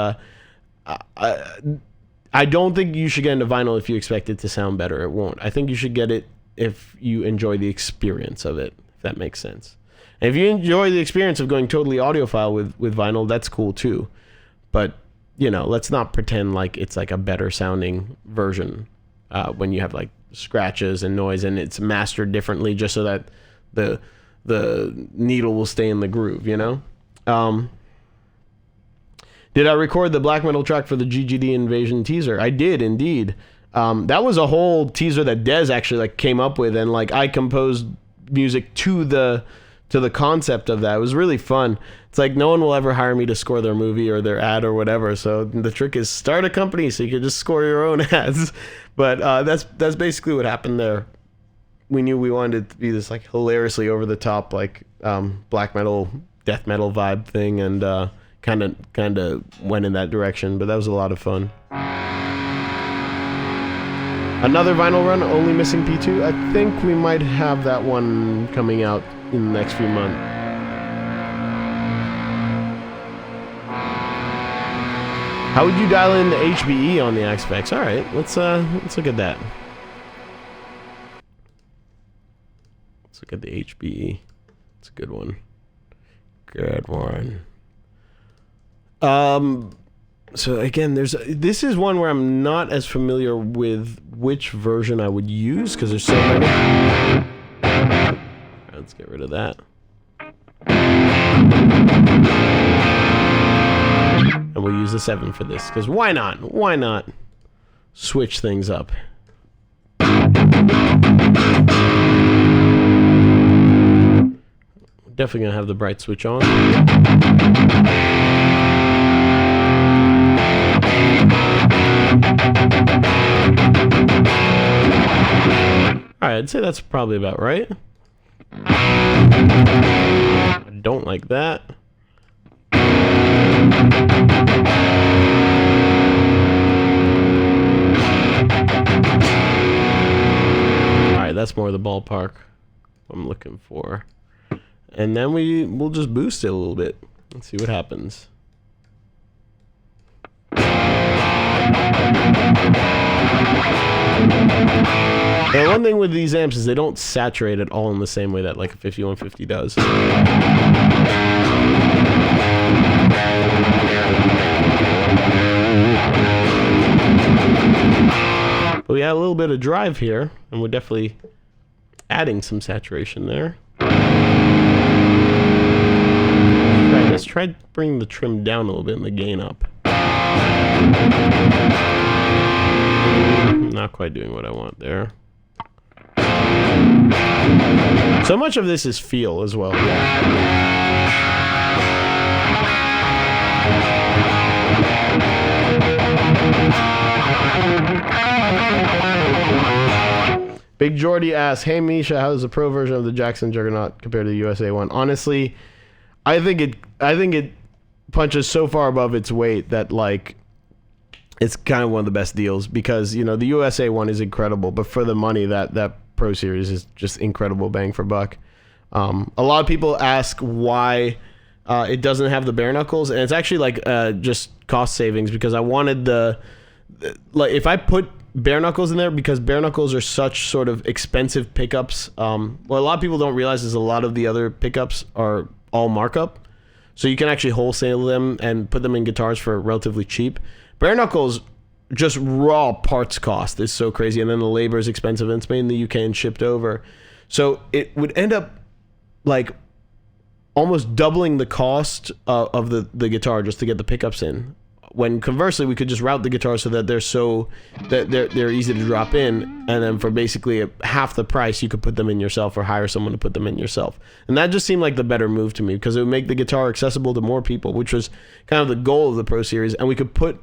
I don't think you should get into vinyl if you expect it to sound better. It won't. I think you should get it if you enjoy the experience of it, if that makes sense. And if you enjoy the experience of going totally audiophile with vinyl, that's cool too. But, you know, let's not pretend like it's like a better sounding version when you have like scratches and noise and it's mastered differently just so that the needle will stay in the groove, you know? Did I record the black metal track for the GGD Invasion teaser? I did, indeed. That was a whole teaser that Dez actually like came up with, and like I composed music to the concept of that. It was really fun. It's like no one will ever hire me to score their movie or their ad or whatever. So the trick is start a company so you can just score your own ads. But that's basically what happened there. We knew we wanted it to be this like hilariously over the top like black metal, death metal vibe thing, and kind of went in that direction, but that was a lot of fun. Another vinyl run, only missing P2. I think we might have that one coming out in the next few months. How would you dial in the HBE on the Axefx? All right, let's look at that. Let's look at the HBE. It's a good one. Good one. So again, this is one where I'm not as familiar with which version I would use because there's so many. Right, let's get rid of that. And we'll use the 7 for this because why not? Why not switch things up? Definitely gonna have the bright switch on. Alright, I'd say that's probably about right. I don't like that. Alright, that's more the ballpark I'm looking for. And then we'll just boost it a little bit. Let's see what happens. Now, one thing with these amps is they don't saturate it all in the same way that like a 5150 does. But we had a little bit of drive here, and we're definitely adding some saturation there. Let's try bringing the trim down a little bit and the gain up. Not quite doing what I want there. So much of this is feel as well. Big Jordy asks, "Hey Misha, how does the pro version of the Jackson Juggernaut compare to the USA one?" Honestly, I think it punches so far above its weight that like it's kind of one of the best deals because, you know, the USA one is incredible, but for the money that Pro Series is just incredible bang for buck. A lot of people ask why it doesn't have the bare knuckles, and it's actually like just cost savings because I wanted like if I put bare knuckles in there, because bare knuckles are such sort of expensive pickups. What a lot of people don't realize is a lot of the other pickups are all markup, so you can actually wholesale them and put them in guitars for relatively cheap. Bare knuckles, just raw parts cost is so crazy, and then the labor is expensive, and it's made in the UK and shipped over, so it would end up like almost doubling the cost of the guitar just to get the pickups in, when conversely we could just route the guitars so that they're easy to drop in, and then for basically half the price you could put them in yourself or hire someone to put them in yourself. And that just seemed like the better move to me because it would make the guitar accessible to more people, which was kind of the goal of the Pro Series, and we could put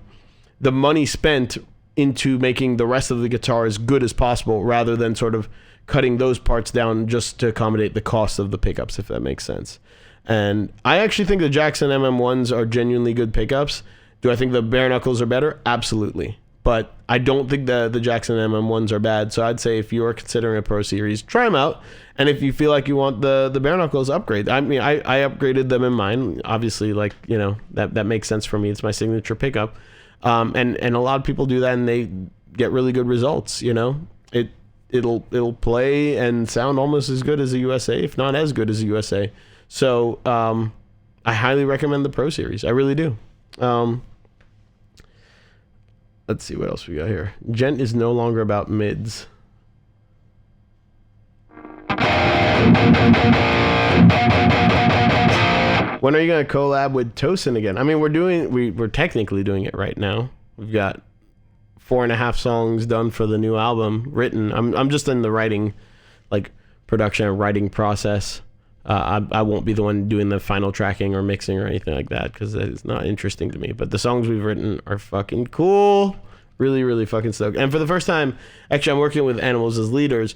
the money spent into making the rest of the guitar as good as possible rather than sort of cutting those parts down just to accommodate the cost of the pickups, if that makes sense. And I actually think the Jackson MM1s are genuinely good pickups. Do I think the bare knuckles are better? Absolutely. But I don't think the Jackson MM1s are bad. So I'd say if you are considering a Pro Series, try them out. And if you feel like you want the bare knuckles, upgrade. I mean, I upgraded them in mine. Obviously, like, you know, that makes sense for me. It's my signature pickup. And a lot of people do that and they get really good results, you know. It'll play and sound almost as good as a USA, if not as good as a USA. So I highly recommend the Pro Series. I really do. Let's see what else we got here. Gent is no longer about mids. When are you going to collab with Tosin again? I mean, we're technically doing it right now. We've got 4.5 songs done for the new album written. I'm just in the writing, like production and writing process. I won't be the one doing the final tracking or mixing or anything like that because it's not interesting to me. But the songs we've written are fucking cool. Really, really fucking stoked. And for the first time, actually, I'm working with Animals as leaders.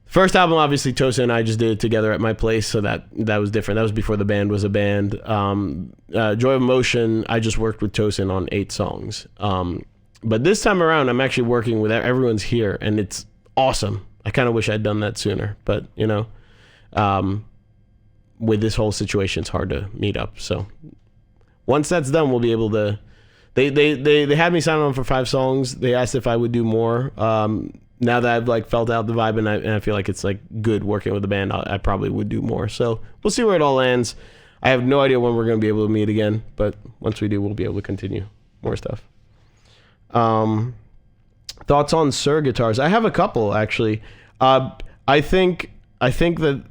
First album, obviously, Tosin and I just did it together at my place, so that was different. That was before the band was a band. Joy of Motion, I just worked with Tosin on 8 songs. But this time around, I'm actually working with everyone's here, and it's awesome. I kind of wish I'd done that sooner, but, you know. With this whole situation, it's hard to meet up. So once that's done, we'll be able to. They had me sign on for 5 songs. They asked if I would do more. Now that I've like felt out the vibe and I feel like it's like good working with the band, I probably would do more. So we'll see where it all lands. I have no idea when we're going to be able to meet again, but once we do, we'll be able to continue more stuff. Thoughts on Sir guitars? I have a couple actually. I think that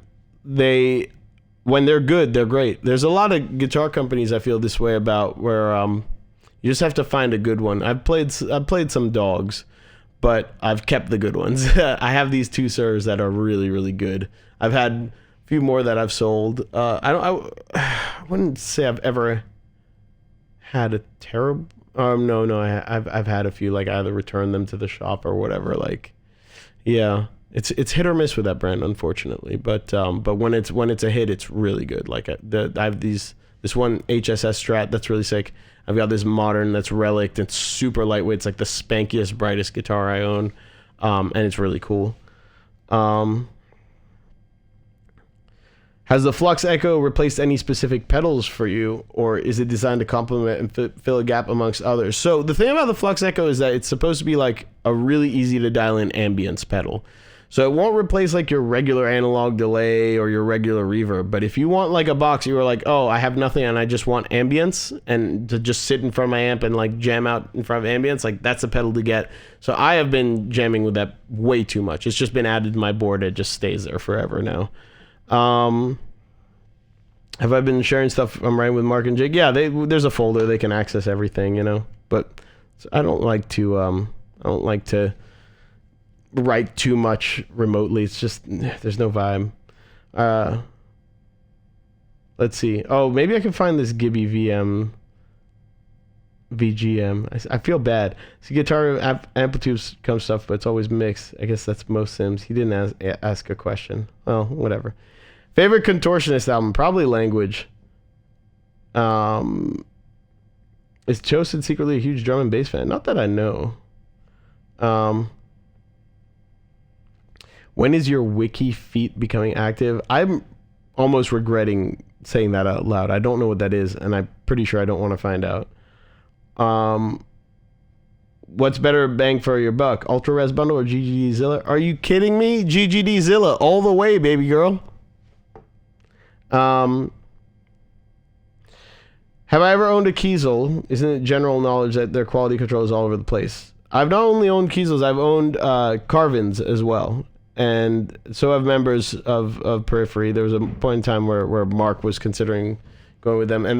when they're good, they're great. There's a lot of guitar companies I feel this way about, where you just have to find a good one. I've played some dogs, but I've kept the good ones. I have these 2 Sirs that are really, really good. I've had a few more that I've sold. I wouldn't say I've ever had a terrible. No. I've had a few, like I either returned them to the shop or whatever. Like, yeah. It's hit or miss with that brand, unfortunately. But when it's a hit, it's really good. Like I have this one HSS Strat that's really sick. I've got this modern that's Relic. It's super lightweight. It's like the spankiest, brightest guitar I own, and it's really cool. Has the Flux Echo replaced any specific pedals for you, or is it designed to complement and fill a gap amongst others? So the thing about the Flux Echo is that it's supposed to be like a really easy to dial in ambience pedal. So it won't replace like your regular analog delay or your regular reverb. But if you want like a box, you were like, oh, I have nothing and I just want ambience and to just sit in front of my amp and like jam out in front of ambience, like that's a pedal to get. So I have been jamming with that way too much. It's just been added to my board. It just stays there forever now. Have I been sharing stuff I'm writing with Mark and Jake? Yeah, there's a folder. They can access everything, you know. But I don't like to write too much remotely. It's just there's no vibe. Let's see. Oh, maybe I can find this Gibby VGM. I feel bad. See, guitar amplitudes come stuff, but it's always mixed. I guess that's most Sims. He didn't ask a question. Well, whatever. Favorite Contortionist album? Probably Language. Is Chosen secretly a huge drum and bass fan? Not that I know. When is your wiki feat becoming active? I'm almost regretting saying that out loud. I don't know what that is, and I'm pretty sure I don't want to find out. What's better bang for your buck? Ultra Res Bundle or GGD Zilla? Are you kidding me? GGD Zilla all the way, baby girl. Have I ever owned a Kiesel? Isn't it general knowledge that their quality control is all over the place? I've not only owned Kiesels, I've owned Carvins as well. And so have members of Periphery. There was a point in time where Mark was considering going with them, and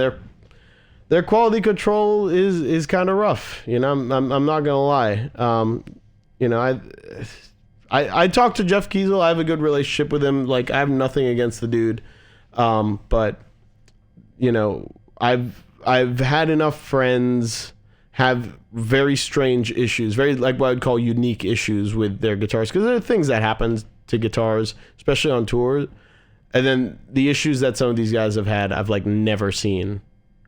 their quality control is kind of rough. You know, I'm not gonna lie. You know, I talked to Jeff Kiesel. I have a good relationship with him. Like, I have nothing against the dude. But you know, I've had enough friends have very strange issues, very like what I'd call unique issues with their guitars, because there are things that happen to guitars, especially on tour, and then the issues that some of these guys have had, I've like never seen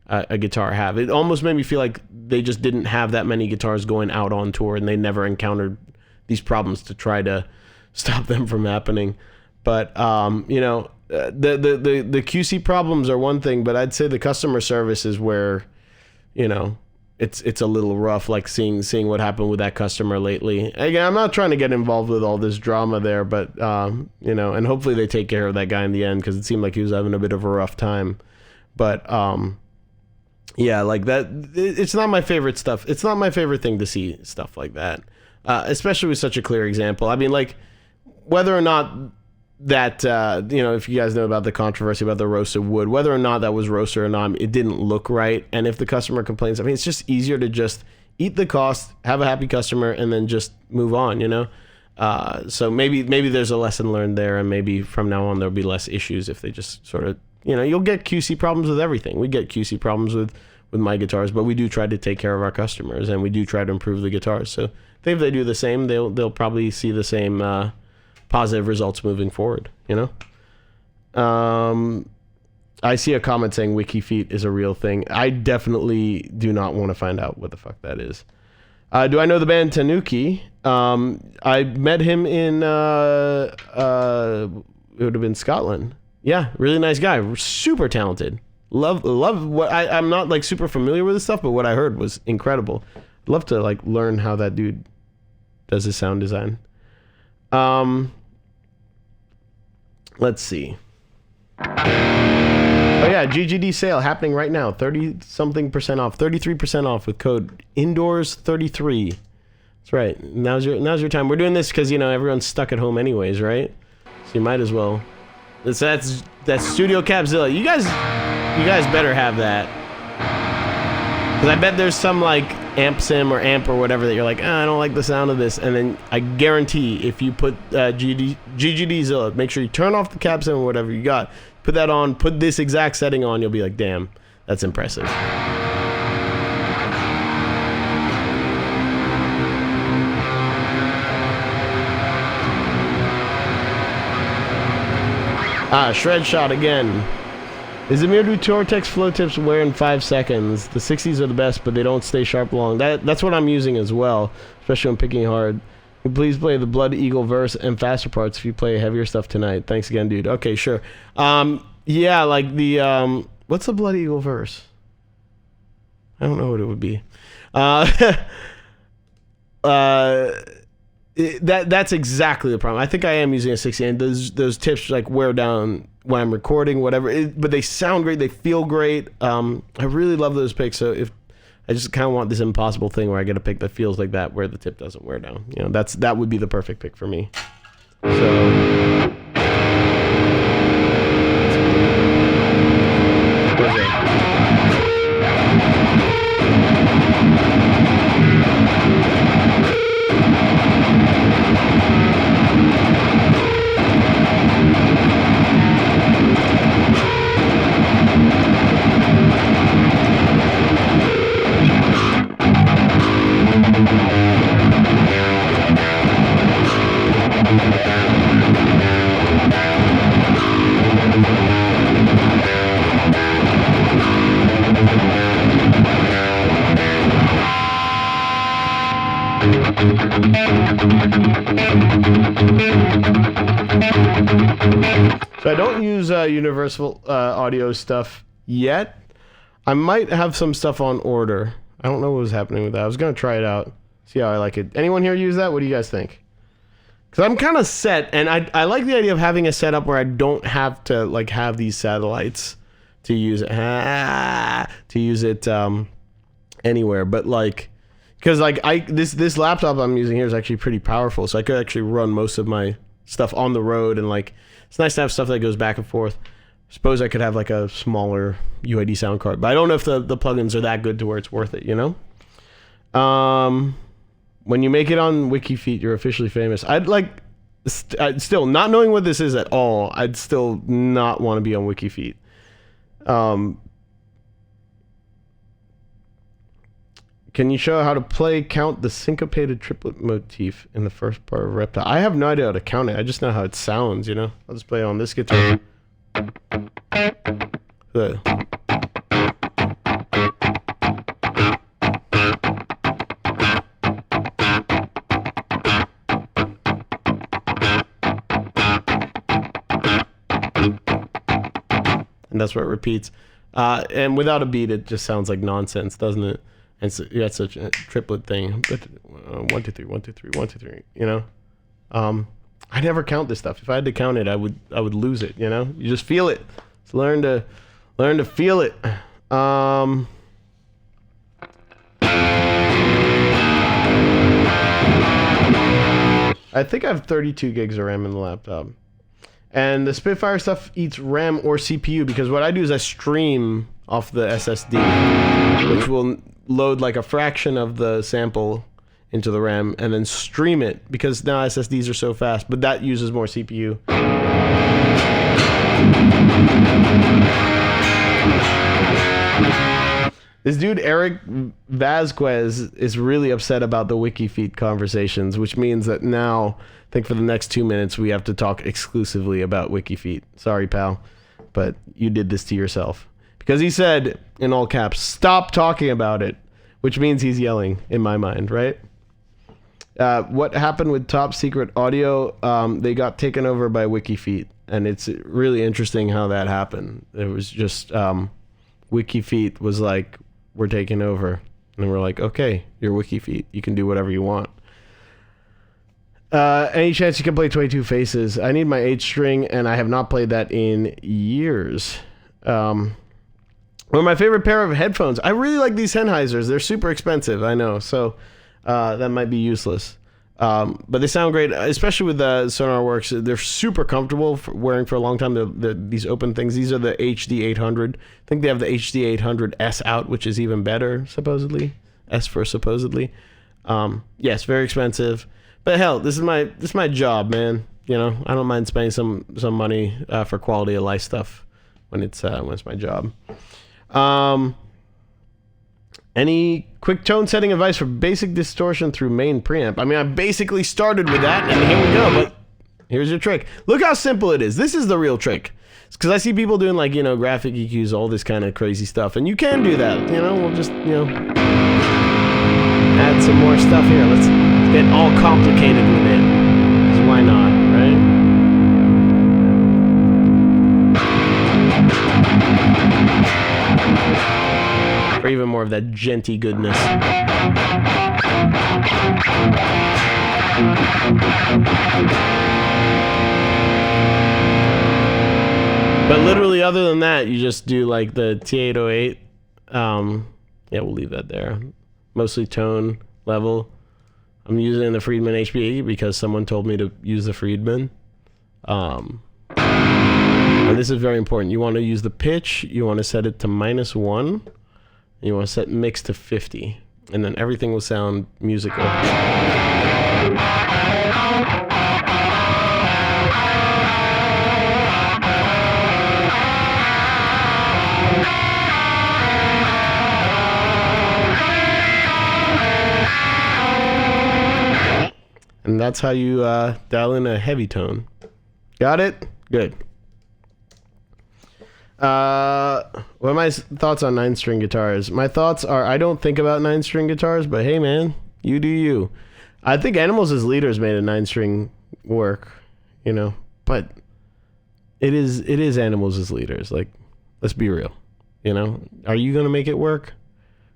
a guitar have. It almost made me feel like they just didn't have that many guitars going out on tour, and they never encountered these problems to try to stop them from happening. But you know, the QC problems are one thing, but I'd say the customer service is where, you know, it's a little rough, like seeing what happened with that customer lately. Again, I'm not trying to get involved with all this drama there, but you know, and hopefully they take care of that guy in the end, because it seemed like he was having a bit of a rough time. But yeah, like that, it's not my favorite stuff. It's not my favorite thing to see stuff like that, especially with such a clear example. I mean, like, whether or not that, you know, if you guys know about the controversy about the roasted wood, whether or not that was roasted or not, it didn't look right. And if the customer complains, I mean, it's just easier to just eat the cost, have a happy customer, and then just move on, you know? So maybe there's a lesson learned there, and maybe from now on there'll be less issues if they just sort of, you know, you'll get QC problems with everything. We get QC problems with my guitars, but we do try to take care of our customers, and we do try to improve the guitars. So if they do the same, they'll probably see the same positive results moving forward, you know? I see a comment saying WikiFeet is a real thing. I definitely do not want to find out what the fuck that is. Do I know the band Tanuki? I met him in it would have been Scotland. Yeah, really nice guy, super talented. Love what I'm not like super familiar with this stuff, but what I heard was incredible. I'd love to like learn how that dude does his sound design. Let's see. Oh yeah, GGD sale happening right now. 30-something% off, 33% off with code Indoors33. That's right. Now's your time. We're doing this because, you know, everyone's stuck at home anyways, right? So you might as well. That's Studio Capzilla. You guys better have that. Because I bet there's some like amp sim or amp or whatever that you're like, I don't like the sound of this, and then I guarantee if you put GGDzilla, make sure you turn off the cap sim or whatever you got, put that on, put this exact setting on, you'll be like, damn, that's impressive. Shred shot again. Is the Mirdu Tortex flow tips wear in 5 seconds? The 60s are the best, but they don't stay sharp long. That's what I'm using as well, especially when picking hard. Please play the Blood Eagle verse and faster parts if you play heavier stuff tonight. Thanks again, dude. Okay, sure. Yeah, like the what's the Blood Eagle verse? I don't know what it would be. That's exactly the problem. I think I am using a 60, and those tips like wear down when I'm recording, whatever. But they sound great. They feel great. I really love those picks. So if I just kind of want this impossible thing where I get a pick that feels like that, where the tip doesn't wear down. You know, that would be the perfect pick for me. So. So I don't use universal audio stuff yet. I might have some stuff on order. I don't know what was happening with that. I was going to try it out, see how I like it. Anyone here use that? What do you guys think? Because I'm kind of set, and I like the idea of having a setup where I don't have to like have these satellites to use it anywhere. But like, because like this laptop I'm using here is actually pretty powerful, so I could actually run most of my stuff on the road, and like it's nice to have stuff that goes back and forth. Suppose I could have like a smaller UAD sound card, but I don't know if the plugins are that good to where it's worth it, you know? When you make it on WikiFeet, you're officially famous. I'd like, still not knowing what this is at all, I'd still not want to be on WikiFeet. Can you show how to count the syncopated triplet motif in the first part of Reptile? I have no idea how to count it. I just know how it sounds, you know? I'll just play it on this guitar. And that's where it repeats. And without a beat, it just sounds like nonsense, doesn't it? And so you got such a triplet thing. But 1, 2, 3, 1, 2, 3, 1, 2, 3. You know, I never count this stuff. If I had to count it, I would lose it. You know, you just feel it. Just learn to feel it. I think I have 32 gigs of RAM in the laptop. And the Spitfire stuff eats RAM or CPU, because what I do is I stream off the SSD, which will load like a fraction of the sample into the RAM and then stream it, because now SSDs are so fast, but that uses more CPU. This dude, Eric Vasquez, is really upset about the WikiFeet conversations, which means that now, I think for the next 2 minutes, we have to talk exclusively about WikiFeet. Sorry, pal, but you did this to yourself. Because he said, in all caps, stop talking about it, which means he's yelling, in my mind, right? What happened with Top Secret Audio? They got taken over by WikiFeet, and it's really interesting how that happened. It was just, WikiFeet was like, we're taking over. And we're like, okay, you're WikiFeet. You can do whatever you want. Any chance you can play 22 Faces? I need my 8-string, and I have not played that in years. One of my favorite pair of headphones. I really like these Sennheisers. They're super expensive, I know. So that might be useless. But they sound great, especially with the SonarWorks. They're super comfortable for wearing for a long time. These open things. These are the HD 800. I think they have the HD 800S out, which is even better, supposedly. S for supposedly. Yes, very expensive. But hell, this is my job, man. You know, I don't mind spending some money for quality of life stuff when it's my job. Any quick tone setting advice for basic distortion through main preamp? I mean, I basically started with that, and here we go. But here's your trick. Look how simple it is. This is the real trick. Because I see people doing, like, you know, graphic EQs, all this kind of crazy stuff, and you can do that. You know, we'll just, you know, add some more stuff here. Let's get all complicated with it. 'Cause why not, right? For even more of that genty goodness. But literally, other than that, you just do like the T808. Yeah, we'll leave that there. Mostly tone level. I'm using the Friedman HB80 because someone told me to use the Friedman. And this is very important. You want to use the pitch. You want to set it to -1. You want to set mix to 50, and then everything will sound musical. And that's how you dial in a heavy tone. Got it? Good. What are my thoughts on 9-string guitars? My thoughts are, I don't think about 9-string guitars, but hey man, you do you. I think Animals as Leaders made a 9-string work, you know, but it is Animals as Leaders. Like, let's be real, you know. Are you gonna make it work,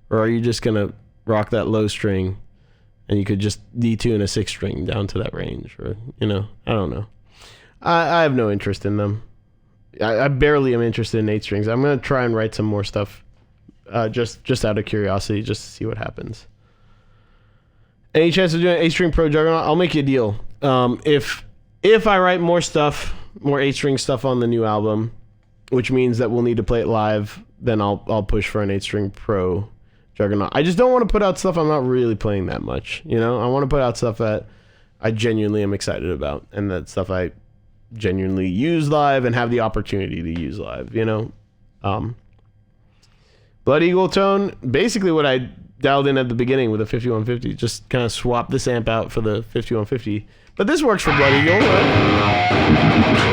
or are you just gonna rock that low string, and you could just detune a 6-string down to that range, or, you know, I don't know. I have no interest in them. I barely am interested in 8-strings. I'm gonna try and write some more stuff, just out of curiosity, just to see what happens. Any chance of doing an 8-string Pro Juggernaut? I'll make you a deal. If I write more stuff, more 8-string stuff on the new album, which means that we'll need to play it live, then I'll push for an 8-string Pro Juggernaut. I just don't want to put out stuff I'm not really playing that much. You know, I want to put out stuff that I genuinely am excited about, and that stuff I genuinely use live and have the opportunity to use live, you know. Blood Eagle tone, basically what I dialed in at the beginning with a 5150. Just kind of swap this amp out for the 5150. But this works for Blood Eagle, right?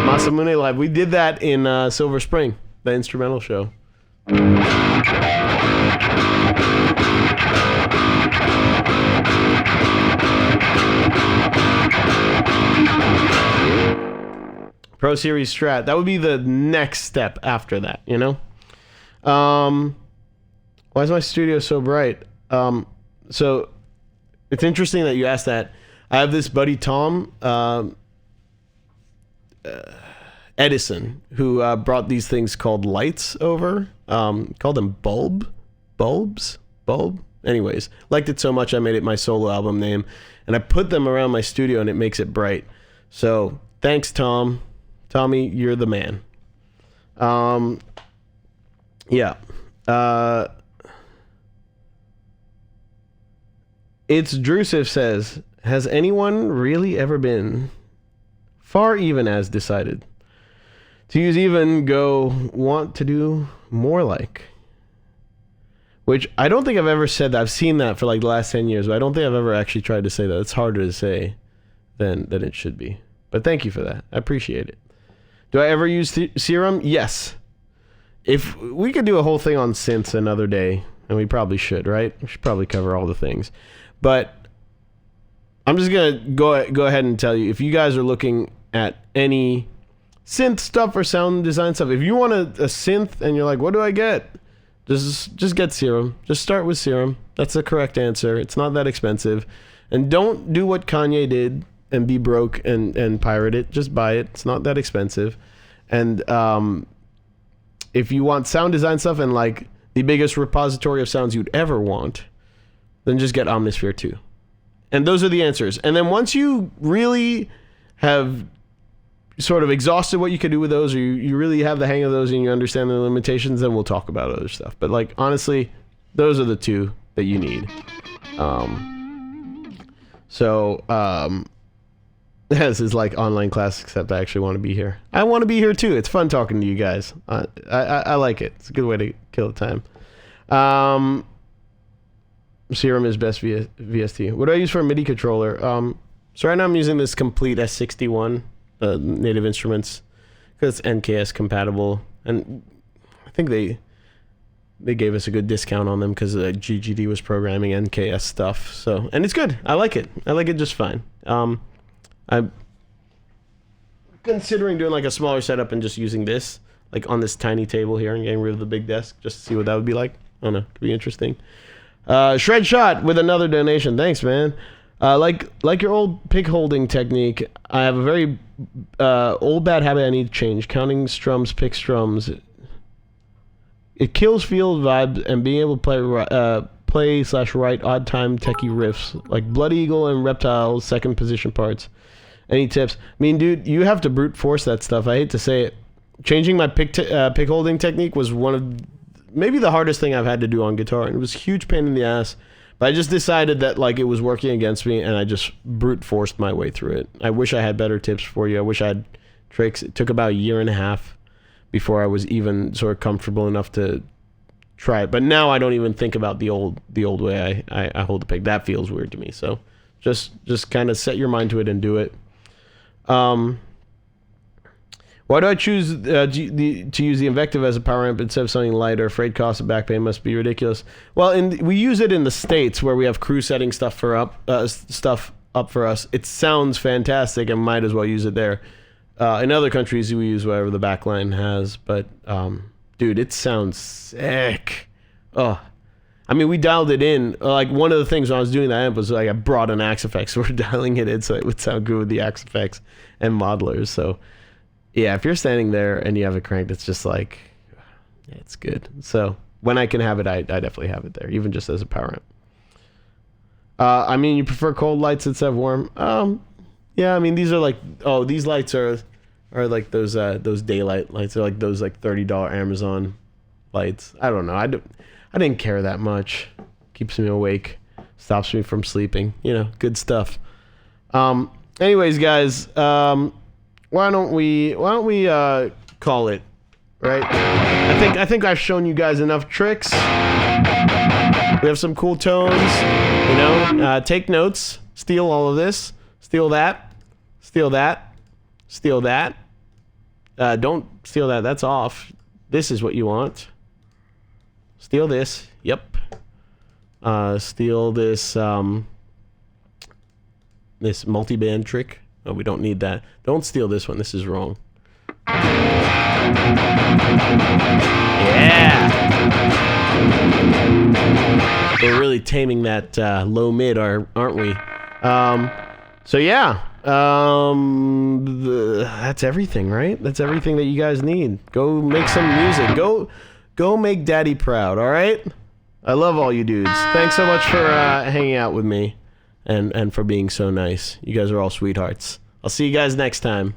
Masamune Live. We did that in Silver Spring, the instrumental show. Pro Series Strat. That would be the next step after that, you know? Why is my studio so bright? So it's interesting that you asked that. I have this buddy Tom Edison who brought these things called lights over. Called them bulbs. Anyways, liked it so much I made it my solo album name, and I put them around my studio and it makes it bright. So thanks, Tommy, you're the man. Yeah. It's Drusif says, has anyone really ever been far even as decided to use even go want to do more like? Which I don't think I've ever said that. I've seen that for like the last 10 years, but I don't think I've ever actually tried to say that. It's harder to say than it should be. But thank you for that. I appreciate it. Do I ever use Serum? Yes. If we could do a whole thing on synths another day, and we probably should, right? We should probably cover all the things. But I'm just going to go ahead and tell you, if you guys are looking at any synth stuff or sound design stuff, if you want a synth and you're like, what do I get? Just get Serum. Just start with Serum. That's the correct answer. It's not that expensive. And don't do what Kanye did and be broke and pirate it. Just buy it. It's not that expensive. And if you want sound design stuff and like the biggest repository of sounds you'd ever want, then just get Omnisphere 2. And those are the answers. And then once you really have sort of exhausted what you could do with those, or you really have the hang of those and you understand the limitations, then we'll talk about other stuff. But like, honestly, those are the two that you need. This is like online class, except I actually want to be here. I want to be here too. It's fun talking to you guys. I like it. It's a good way to kill the time. Serum is best VST. What do I use for a MIDI controller? So right now I'm using this Complete S61 Native Instruments because it's NKS compatible, and I think they gave us a good discount on them because GGD was programming NKS stuff. So, and it's good. I like it. I like it just fine. I'm considering doing like a smaller setup and just using this like on this tiny table here and getting rid of the big desk just to see what that would be like. I don't know. Could be interesting. Shred Shot with another donation. Thanks, man. Like your old pick holding technique, I have a very old bad habit I need to change. Counting strums, pick strums. It kills field vibes and being able to play/write odd time techie riffs like Blood Eagle and Reptile's second position parts. Any tips? I mean, dude, you have to brute force that stuff. I hate to say it. Changing my pick holding technique was one of maybe the hardest thing I've had to do on guitar, and it was a huge pain in the ass. But I just decided that like it was working against me, and I just brute forced my way through it. I wish I had better tips for you. I wish I had tricks. It took about a year and a half before I was even sort of comfortable enough to try it. But now I don't even think about the old way I hold the pick. That feels weird to me. So just kind of set your mind to it and do it. Why do I choose to use the Invective as a power amp instead of something lighter? Freight costs and back pain must be ridiculous. Well, we use it in the States where we have crew setting stuff up for us. It sounds fantastic and might as well use it there. In other countries, we use whatever the backline has. But, dude, it sounds sick. Oh, I mean, we dialed it in. Like, one of the things when I was doing that amp was like I brought an Axefx, so we're dialing it in so it would sound good with the Axefx and modelers. So, yeah, if you're standing there and you have it cranked, it's just like, yeah, it's good. So when I can have it, I definitely have it there, even just as a power amp. I mean, you prefer cold lights instead of warm? Yeah, I mean, these are like, these lights are like those daylight lights. They're like those like $30 Amazon lights. I don't know. I didn't care that much. Keeps me awake, stops me from sleeping. You know, good stuff. Anyways, guys, why don't we call it, right? I think I've shown you guys enough tricks. We have some cool tones, you know. Take notes, steal all of this, steal that, steal that, steal that. Don't steal that. That's off. This is what you want. Steal this. Yep. Steal this this multi-band trick. Oh, we don't need that. Don't steal this one. This is wrong. Yeah. We're really taming that low mid, aren't we? So yeah. That's everything, right? That's everything that you guys need. Go make some music. Go make daddy proud, all right? I love all you dudes. Thanks so much for hanging out with me and for being so nice. You guys are all sweethearts. I'll see you guys next time.